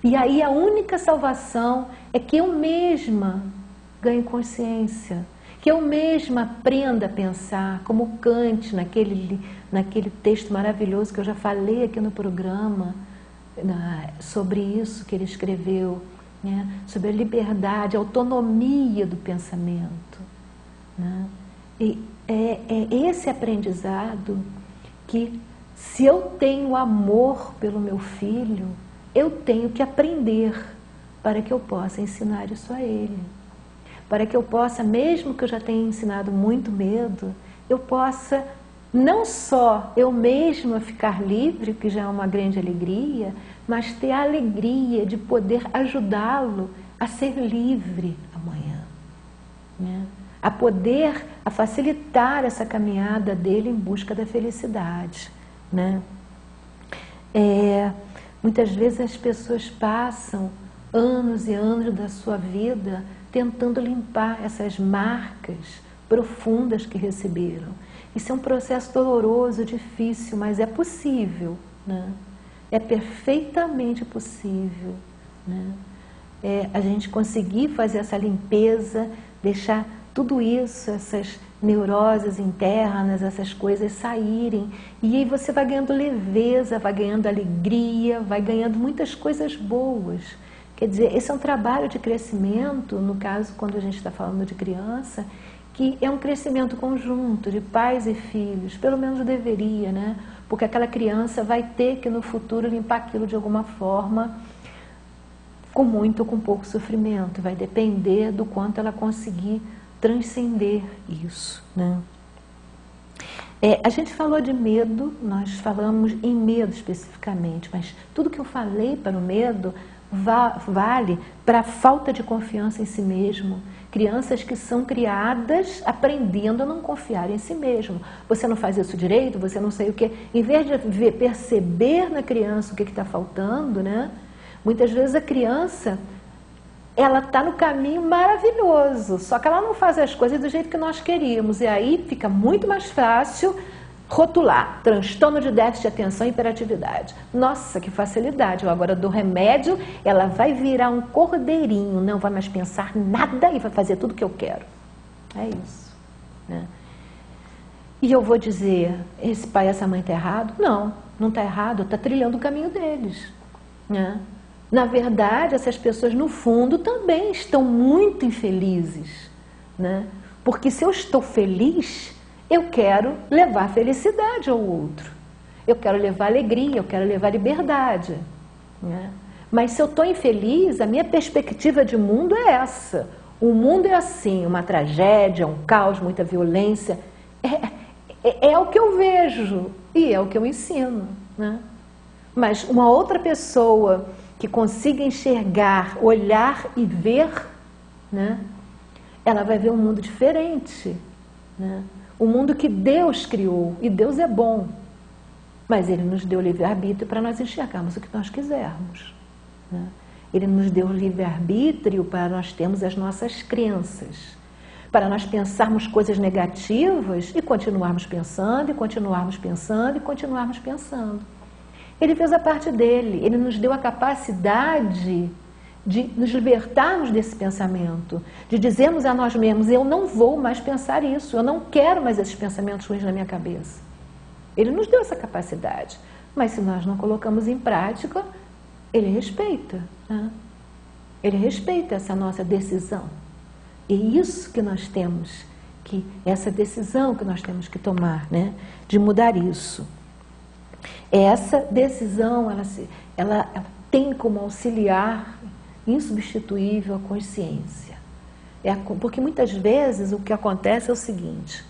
E aí a única salvação é que eu mesma ganhe consciência, que eu mesma aprenda a pensar, como Kant, naquele texto maravilhoso que eu já falei aqui no programa, sobre isso que ele escreveu, né? Sobre a liberdade, a autonomia do pensamento, né? E é esse aprendizado que, se eu tenho amor pelo meu filho, eu tenho que aprender para que eu possa ensinar isso a ele. Para que eu possa, mesmo que eu já tenha ensinado muito medo, eu possa não só eu mesma ficar livre, que já é uma grande alegria, mas ter a alegria de poder ajudá-lo a ser livre amanhã, né? A facilitar essa caminhada dele em busca da felicidade, né? Muitas vezes as pessoas passam anos e anos da sua vida tentando limpar essas marcas profundas que receberam. Isso é um processo doloroso, difícil, mas é possível, né? É perfeitamente possível, né? A gente conseguir fazer essa limpeza, deixar tudo isso, neuroses internas, essas coisas saírem. E aí você vai ganhando leveza, vai ganhando alegria, vai ganhando muitas coisas boas. Quer dizer, esse é um trabalho de crescimento, no caso, quando a gente está falando de criança, que é um crescimento conjunto de pais e filhos, pelo menos deveria, né? Porque aquela criança vai ter que no futuro limpar aquilo de alguma forma, com muito ou com pouco sofrimento, vai depender do quanto ela conseguir transcender isso, né? A gente falou de medo, nós falamos em medo especificamente, mas tudo que eu falei para o medo vale para a falta de confiança em si mesmo. Crianças que são criadas aprendendo a não confiar em si mesmo. Você não faz isso direito, você não sei o que. Em vez de perceber na criança o que está faltando, né? Muitas vezes a criança, ela está no caminho maravilhoso, só que ela não faz as coisas do jeito que nós queríamos. E aí fica muito mais fácil rotular transtorno de déficit de atenção e hiperatividade. Nossa, que facilidade! Eu agora dou remédio, ela vai virar um cordeirinho, não vai mais pensar nada e vai fazer tudo o que eu quero. É isso, né? E eu vou dizer, esse pai e essa mãe está errado? Não, não está errado, está trilhando o caminho deles, né? Na verdade, essas pessoas, no fundo, também estão muito infelizes, né? Porque se eu estou feliz, eu quero levar felicidade ao outro. Eu quero levar alegria, eu quero levar liberdade, né? Mas se eu estou infeliz, a minha perspectiva de mundo é essa. O mundo é assim, uma tragédia, um caos, muita violência. É o que eu vejo e é o que eu ensino, né? Mas uma outra pessoa que consiga enxergar, olhar e ver, né? Ela vai ver um mundo diferente, né? O mundo que Deus criou, e Deus é bom, mas Ele nos deu livre-arbítrio para nós enxergarmos o que nós quisermos, né? Ele nos deu livre-arbítrio para nós termos as nossas crenças, para nós pensarmos coisas negativas e continuarmos pensando, e continuarmos pensando, e continuarmos pensando. Ele fez a parte dele, ele nos deu a capacidade de nos libertarmos desse pensamento, de dizermos a nós mesmos, eu não vou mais pensar isso, eu não quero mais esses pensamentos ruins na minha cabeça. Ele nos deu essa capacidade, mas se nós não colocamos em prática, ele respeita, né? Ele respeita essa nossa decisão. E isso que nós temos, essa decisão que nós temos que tomar, né? De mudar isso. Essa decisão, ela tem como auxiliar insubstituível a consciência. Porque muitas vezes o que acontece é o seguinte,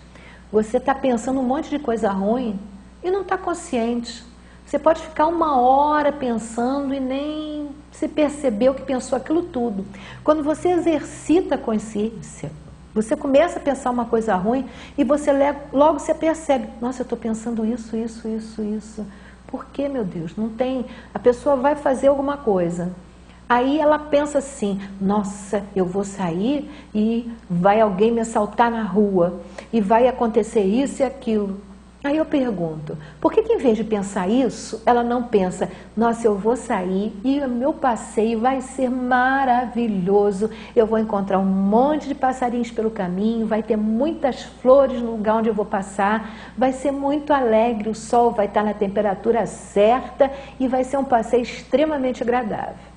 você está pensando um monte de coisa ruim e não está consciente. Você pode ficar 1 hora pensando e nem se percebeu que pensou aquilo tudo. Quando você exercita a consciência, você começa a pensar uma coisa ruim e você logo se percebe, nossa, eu estou pensando isso. Por que, meu Deus? Não tem. A pessoa vai fazer alguma coisa. Aí ela pensa assim, nossa, eu vou sair e vai alguém me assaltar na rua e vai acontecer isso e aquilo. Aí eu pergunto, por que em vez de pensar isso, ela não pensa, nossa, eu vou sair e o meu passeio vai ser maravilhoso, eu vou encontrar um monte de passarinhos pelo caminho, vai ter muitas flores no lugar onde eu vou passar, vai ser muito alegre, o sol vai estar na temperatura certa e vai ser um passeio extremamente agradável.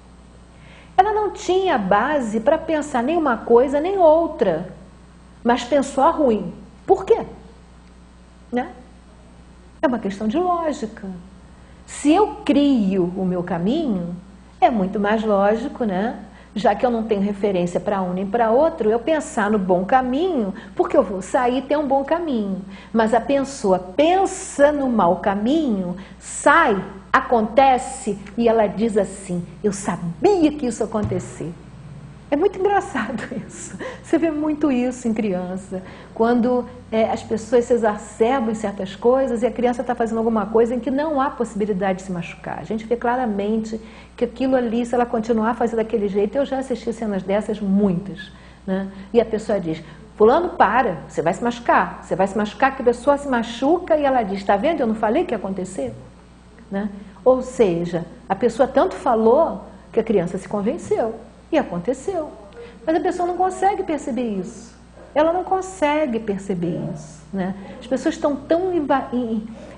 Ela não tinha base para pensar nem uma coisa nem outra, mas pensou a ruim. Por quê? Né? É uma questão de lógica. Se eu crio o meu caminho, é muito mais lógico, né? Já que eu não tenho referência para um nem para outro, eu pensar no bom caminho, porque eu vou sair e ter um bom caminho. Mas a pessoa pensa no mau caminho, sai, acontece e ela diz assim, eu sabia que isso ia acontecer. É muito engraçado isso. Você vê muito isso em criança. Quando as pessoas se exacerbam em certas coisas e a criança está fazendo alguma coisa em que não há possibilidade de se machucar. A gente vê claramente que aquilo ali, se ela continuar fazendo daquele jeito, eu já assisti cenas dessas, muitas, né? E a pessoa diz, fulano, para, você vai se machucar. Você vai se machucar, que a pessoa se machuca e ela diz, está vendo, eu não falei que ia acontecer? Né? Ou seja, a pessoa tanto falou que a criança se convenceu. E aconteceu. Mas a pessoa não consegue perceber isso. ela não consegue perceber isso, né? As pessoas estão tão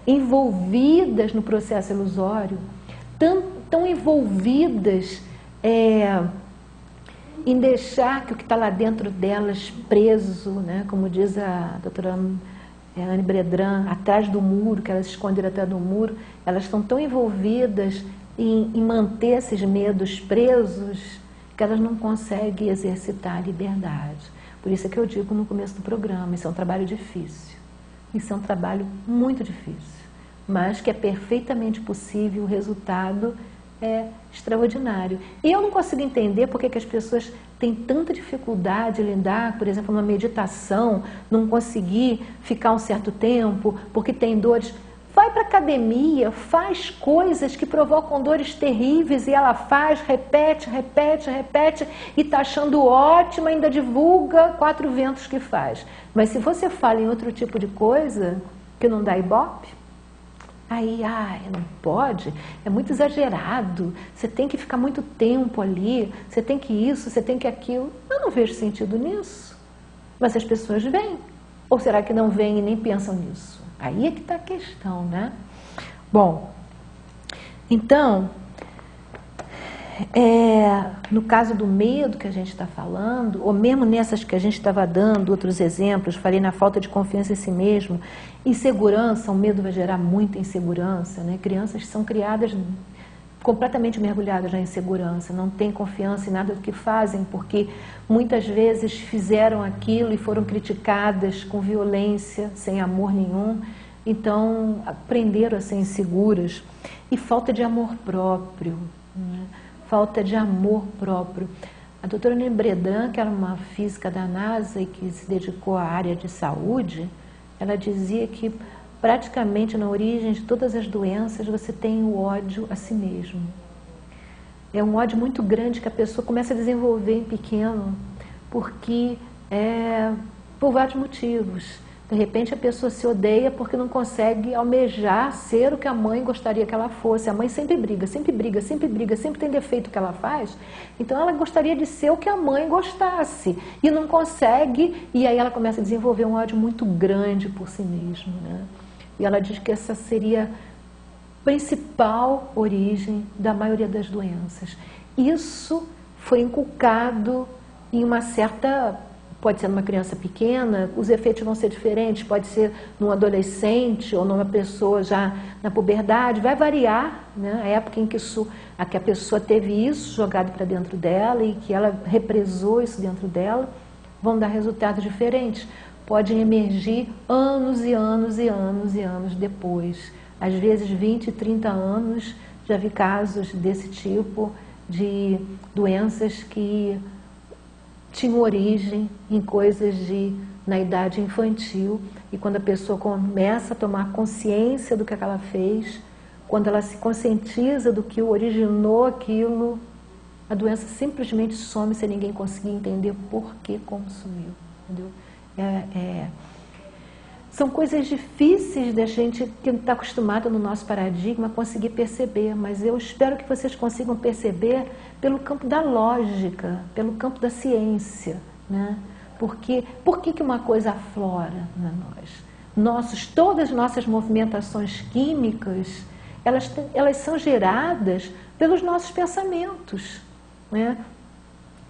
envolvidas no processo ilusório, tão envolvidas em deixar que o que está lá dentro delas preso, né? Como diz a doutora Anne Bredran, atrás do muro, que elas esconderam atrás do muro, elas estão tão envolvidas em manter esses medos presos que elas não conseguem exercitar a liberdade. Por isso é que eu digo no começo do programa, isso é um trabalho difícil. Isso é um trabalho muito difícil, mas que é perfeitamente possível, o resultado é extraordinário. E eu não consigo entender por que as pessoas têm tanta dificuldade de lidar, por exemplo, numa meditação, não conseguir ficar um certo tempo, porque tem dores. Vai para a academia, faz coisas que provocam dores terríveis e ela faz, repete e está achando ótima, ainda divulga 4 ventos que faz. Mas se você fala em outro tipo de coisa que não dá ibope, aí, não pode, é muito exagerado, você tem que ficar muito tempo ali, você tem que isso, você tem que aquilo. Eu não vejo sentido nisso, mas as pessoas vêm. Ou será que não vêm e nem pensam nisso? Aí é que está a questão, né? Bom, então, no caso do medo que a gente está falando, ou mesmo nessas que a gente estava dando, outros exemplos, falei na falta de confiança em si mesmo, insegurança, o medo vai gerar muita insegurança, né? Crianças são criadas completamente mergulhadas na insegurança, não têm confiança em nada do que fazem, porque muitas vezes fizeram aquilo e foram criticadas com violência, sem amor nenhum, então aprenderam a ser inseguras. E falta de amor próprio, né? Falta de amor próprio. A doutora Anne Bredran, que era uma física da NASA e que se dedicou à área de saúde, ela dizia que praticamente na origem de todas as doenças você tem o ódio a si mesmo. É um ódio muito grande que a pessoa começa a desenvolver em pequeno, porque por vários motivos. De repente a pessoa se odeia porque não consegue almejar ser o que a mãe gostaria que ela fosse. A mãe sempre briga, sempre tem defeito que ela faz. Então ela gostaria de ser o que a mãe gostasse e não consegue, e aí ela começa a desenvolver um ódio muito grande por si mesma, né? E ela diz que essa seria a principal origem da maioria das doenças. Isso foi inculcado em uma certa... Pode ser numa criança pequena, os efeitos vão ser diferentes, pode ser num adolescente ou numa pessoa já na puberdade, vai variar, né? A época em que a pessoa teve isso jogado para dentro dela e que ela represou isso dentro dela, vão dar resultados diferentes. Podem emergir anos e anos e anos e anos depois. Às vezes 20, 30 anos, já vi casos desse tipo de doenças que tinham origem em coisas na idade infantil, e quando a pessoa começa a tomar consciência do que ela fez, quando ela se conscientiza do que originou aquilo, a doença simplesmente some sem ninguém conseguir entender por que consumiu, entendeu? São coisas difíceis da gente que está acostumado no nosso paradigma conseguir perceber, mas eu espero que vocês consigam perceber pelo campo da lógica, pelo campo da ciência, né? Porque por que uma coisa aflora na nós? Todas as nossas movimentações químicas, elas são geradas pelos nossos pensamentos, né?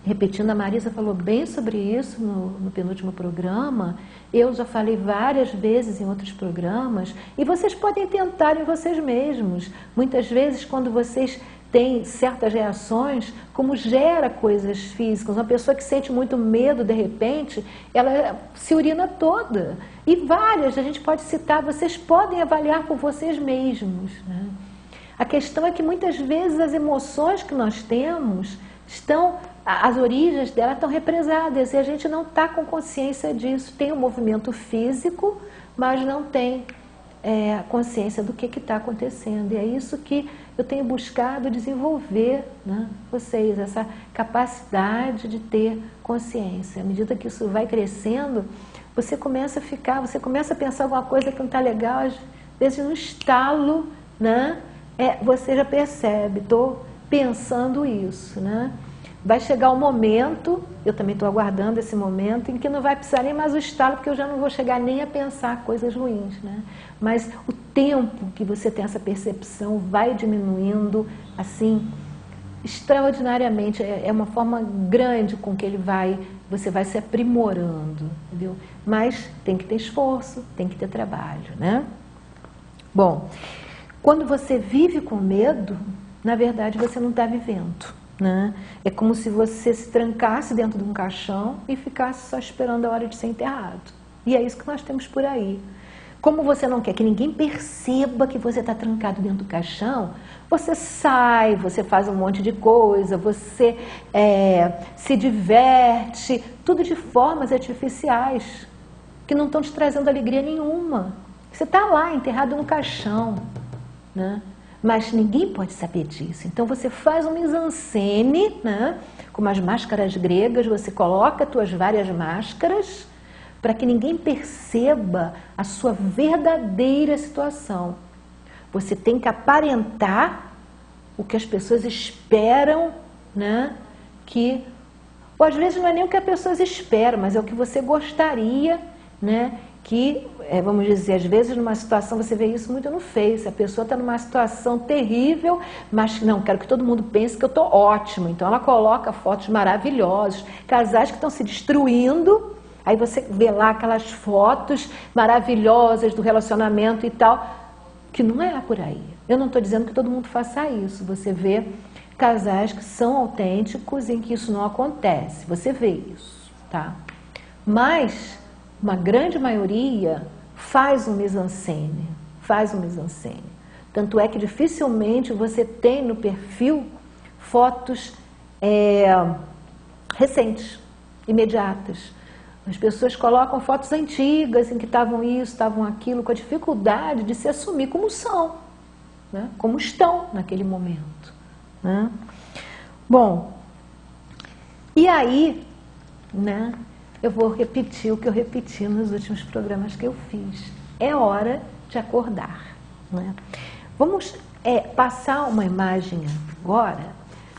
Repetindo, a Marisa falou bem sobre isso no penúltimo programa, eu já falei várias vezes em outros programas, e vocês podem tentar em vocês mesmos. Muitas vezes, quando vocês têm certas reações, como gera coisas físicas, uma pessoa que sente muito medo, de repente, ela se urina toda. E várias, a gente pode citar, vocês podem avaliar por vocês mesmos, né? A questão é que muitas vezes as emoções que nós temos as origens dela estão represadas e a gente não está com consciência disso. Tem um movimento físico, mas não tem consciência do que está acontecendo. E é isso que eu tenho buscado desenvolver, né, vocês, essa capacidade de ter consciência. À medida que isso vai crescendo, você começa a pensar alguma coisa que não está legal, às vezes no estalo, né, você já percebe, estou pensando isso, né? vai chegar o momento, eu também estou aguardando esse momento, em que não vai precisar nem mais o estalo, porque eu já não vou chegar nem a pensar coisas ruins, né? Mas o tempo que você tem essa percepção vai diminuindo, assim, extraordinariamente. É uma forma grande com que você vai se aprimorando, entendeu? Mas tem que ter esforço, tem que ter trabalho, né? Bom, quando você vive com medo, na verdade você não está vivendo, né? É como se você se trancasse dentro de um caixão e ficasse só esperando a hora de ser enterrado. E é isso que nós temos por aí. Como você não quer que ninguém perceba que você está trancado dentro do caixão, você sai, você faz um monte de coisa, você se diverte, tudo de formas artificiais, que não estão te trazendo alegria nenhuma. Você está lá, enterrado no caixão, né? Mas ninguém pode saber disso. Então você faz um mise-en-scène, né? Com umas máscaras gregas, você coloca as tuas várias máscaras, para que ninguém perceba a sua verdadeira situação. Você tem que aparentar o que as pessoas esperam, né? Ou às vezes não é nem o que as pessoas esperam, mas é o que você gostaria, né? Vamos dizer, às vezes numa situação, você vê isso muito no Face, a pessoa está numa situação terrível, mas não, quero que todo mundo pense que eu estou ótimo. Então ela coloca fotos maravilhosas, casais que estão se destruindo. Aí você vê lá aquelas fotos maravilhosas do relacionamento e tal, que não é por aí. Eu não estou dizendo que todo mundo faça isso. Você vê casais que são autênticos em que isso não acontece. Você vê isso, tá? Mas uma grande maioria faz um mise-en-scène. Tanto é que dificilmente você tem no perfil fotos recentes, imediatas. As pessoas colocam fotos antigas em que estavam isso, estavam aquilo, com a dificuldade de se assumir como são, né? Como estão naquele momento, né? Bom, e aí, né, eu vou repetir o que eu repeti nos últimos programas que eu fiz. É hora de acordar, né? Vamos passar uma imagem agora,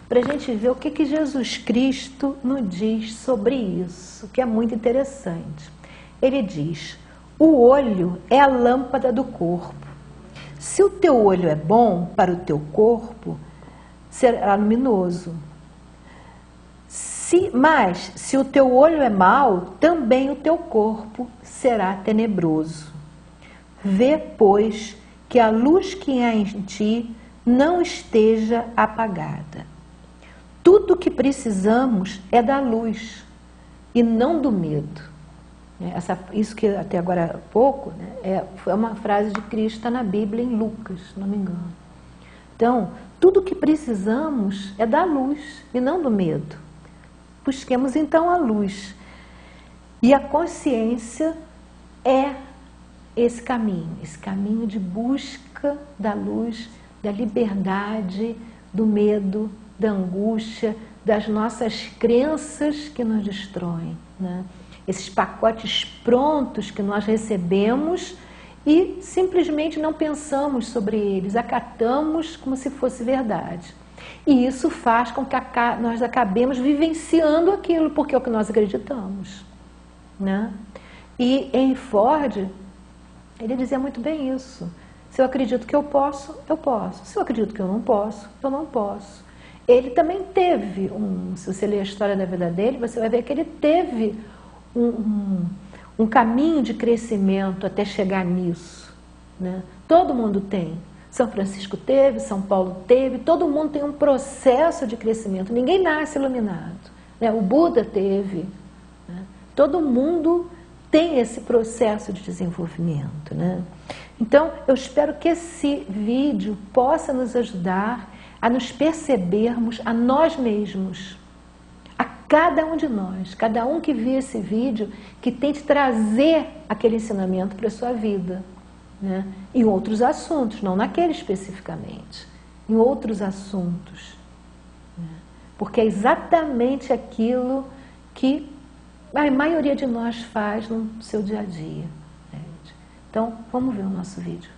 para a gente ver o que Jesus Cristo nos diz sobre isso, que é muito interessante. Ele diz: o olho é a lâmpada do corpo. Se o teu olho é bom para o teu corpo, será luminoso. Mas se o teu olho é mau, também o teu corpo será tenebroso. Vê, pois, que a luz que há em ti não esteja apagada. Tudo o que precisamos é da luz e não do medo. Isso que até agora há pouco, né, foi uma frase de Cristo, está na Bíblia, em Lucas, se não me engano. Então, tudo o que precisamos é da luz e não do medo. Busquemos então a luz. E a consciência é esse caminho de busca da luz, da liberdade, do medo, da angústia, das nossas crenças que nos destroem, né? Esses pacotes prontos que nós recebemos e simplesmente não pensamos sobre eles, acatamos como se fosse verdade. E isso faz com que nós acabemos vivenciando aquilo, porque é o que nós acreditamos, né? E Henry Ford, ele dizia muito bem isso. Se eu acredito que eu posso, eu posso. Se eu acredito que eu não posso, eu não posso. Ele também teve, se você ler a história da vida dele, você vai ver que ele teve um caminho de crescimento até chegar nisso, né? Todo mundo tem. São Francisco teve, São Paulo teve, todo mundo tem um processo de crescimento. Ninguém nasce iluminado, né? O Buda teve, né? Todo mundo tem esse processo de desenvolvimento, né? Então, eu espero que esse vídeo possa nos ajudar a nos percebermos a nós mesmos, a cada um de nós, cada um que vê esse vídeo, que tente trazer aquele ensinamento para a sua vida, né? Em outros assuntos, não naquele especificamente, em outros assuntos, né? Porque é exatamente aquilo que a maioria de nós faz no seu dia a dia, né? Então, vamos ver o nosso vídeo.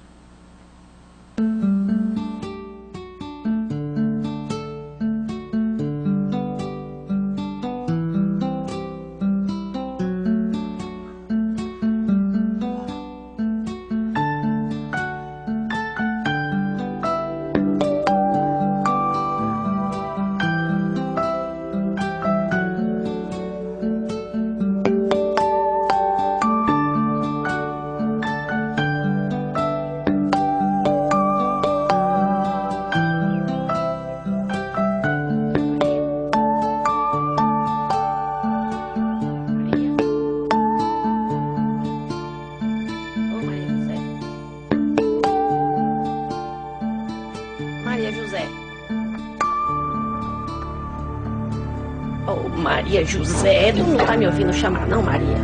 Maria José, tu não tá me ouvindo chamar não, Maria?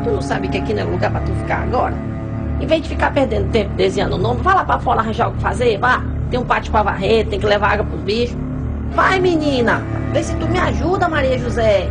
Tu não sabe que aqui não é lugar pra tu ficar agora? Em vez de ficar perdendo tempo desenhando o nome, vai lá pra fora arranjar o que fazer, vá. Tem um pátio pra varrer, tem que levar água pros bichos. Vai, menina, vê se tu me ajuda, Maria José.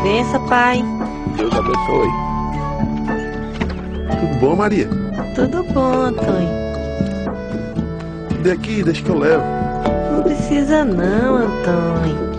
Benção, pai.
Deus abençoe. Tudo bom, Maria?
Tudo bom, Antônio.
Dê aqui, deixa que eu levo.
Não precisa não, Antônio.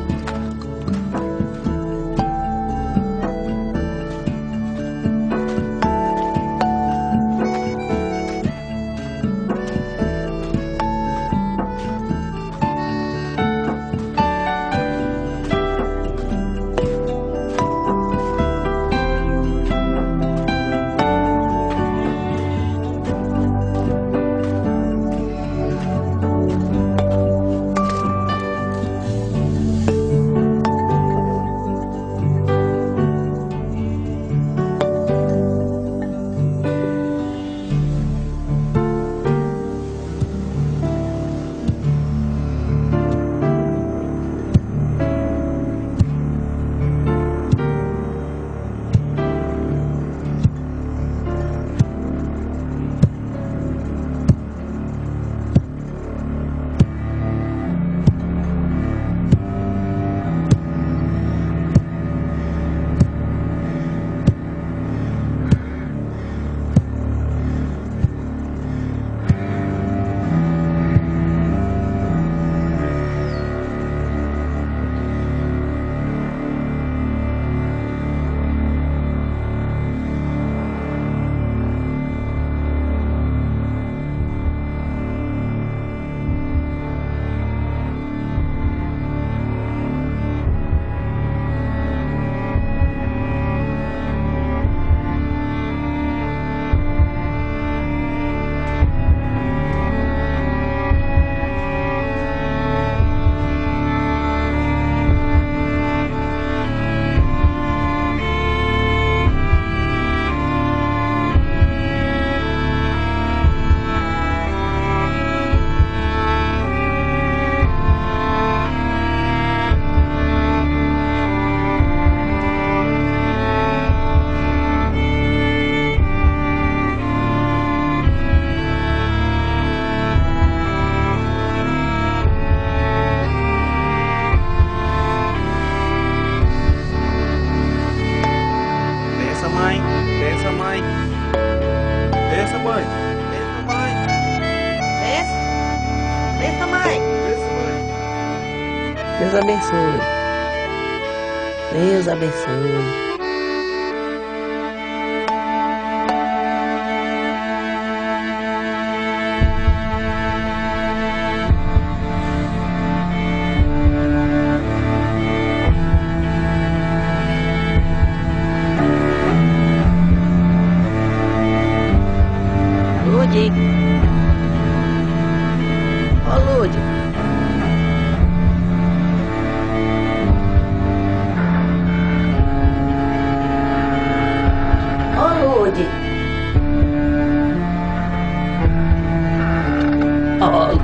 Deus abençoe. Deus abençoe. Lúdia. Ó, Lúdia.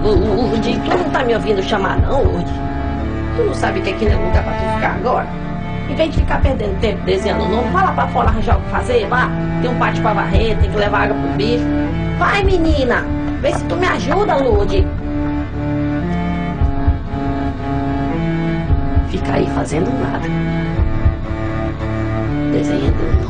Lúdia, tu não tá me ouvindo chamar não, Lúdia? Tu não sabe que aqui não é lugar pra tu ficar agora? Em vez de ficar perdendo tempo desenhando o nome, vai lá pra fora arranjar o que fazer, vá. Tem um pátio pra varrer, tem que levar água pro bicho. Vai, menina! Vê se tu me ajuda, Lúdia. ficar aí fazendo nada. Desenhando não.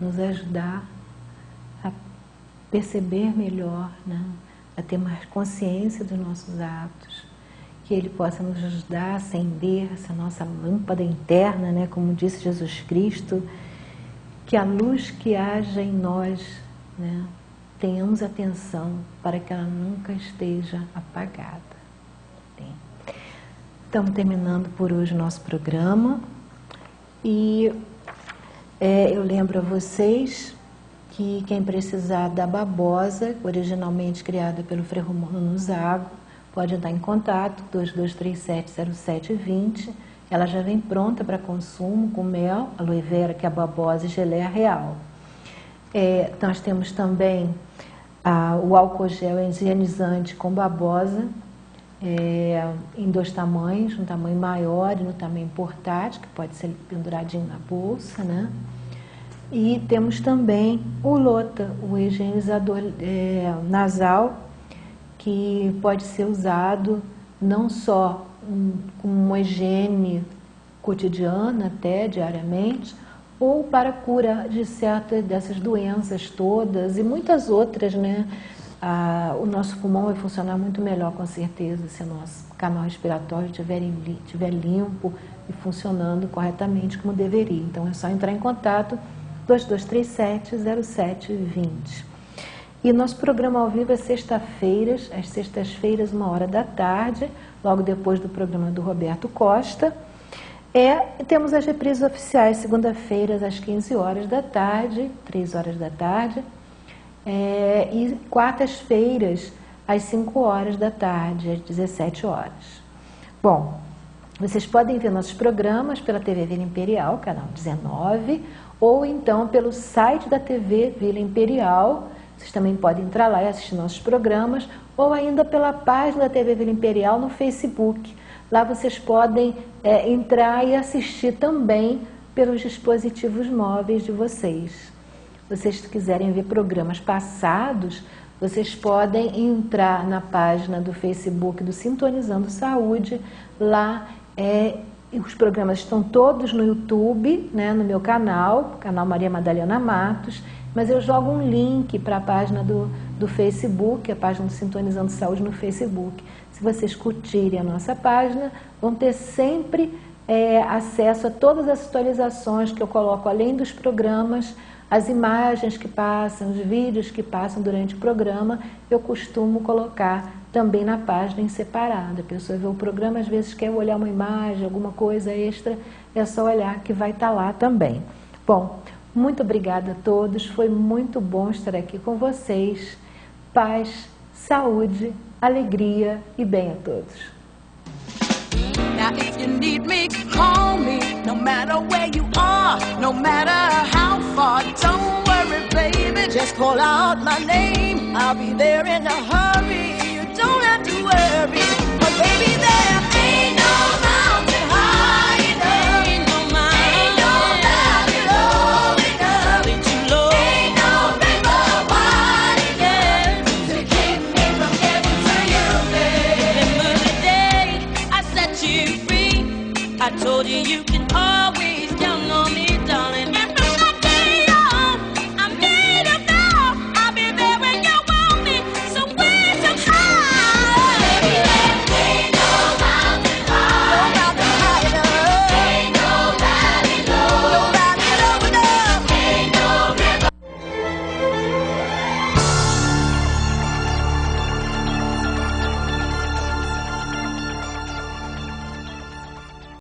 Nos ajudar a perceber melhor, né? A ter mais consciência dos nossos atos, que Ele possa nos ajudar a acender essa nossa lâmpada interna, né? Como disse Jesus Cristo, que a luz que haja em nós, né? Tenhamos atenção para que ela nunca esteja apagada. Estamos terminando por hoje o nosso programa e eu lembro a vocês que quem precisar da babosa, originalmente criada pelo Frei Romano Zago, pode entrar em contato, 2237-0720. Ela já vem pronta para consumo, com mel, aloe vera, que é a babosa, e geleia real. Nós temos também o álcool gel higienizante com babosa, em 2 tamanhos, um tamanho maior e no tamanho portátil, que pode ser penduradinho na bolsa, né? E temos também o Lota, o higienizador nasal, que pode ser usado não só com uma higiene cotidiana, até diariamente, ou para cura de certas dessas doenças todas e muitas outras, né? O nosso pulmão vai funcionar muito melhor, com certeza, se o nosso canal respiratório estiver limpo e funcionando corretamente como deveria. Então é só entrar em contato, 2237-0720. E nosso programa ao vivo é sexta-feiras, às sextas-feiras, 13h, logo depois do programa do Roberto Costa. Temos as reprises oficiais, segunda-feiras, às 15h, 3h, e quartas-feiras, às 5h, às 17h. Bom, vocês podem ver nossos programas pela TV Vila Imperial, canal 19, ou então pelo site da TV Vila Imperial. Vocês também podem entrar lá e assistir nossos programas, ou ainda pela página da TV Vila Imperial no Facebook. Lá vocês podem entrar e assistir também pelos dispositivos móveis de vocês. Vocês quiserem ver programas passados, vocês podem entrar na página do Facebook do Sintonizando Saúde. Lá os programas estão todos no YouTube, né, no meu canal Maria Madalena Matos, mas eu jogo um link para a página do Facebook, a página do Sintonizando Saúde no Facebook. Se vocês curtirem a nossa página, vão ter sempre acesso a todas as atualizações que eu coloco, além dos programas, as imagens que passam, os vídeos que passam durante o programa, eu costumo colocar também na página em separado. A pessoa vê o programa, às vezes quer olhar uma imagem, alguma coisa extra, é só olhar que vai estar lá também. Bom, muito obrigada a todos, foi muito bom estar aqui com vocês. Paz, saúde, alegria e bem a todos.
Now if you need me, call me, no matter where you are, no matter how far. Don't worry, baby, just call out my name, I'll be there in a hurry.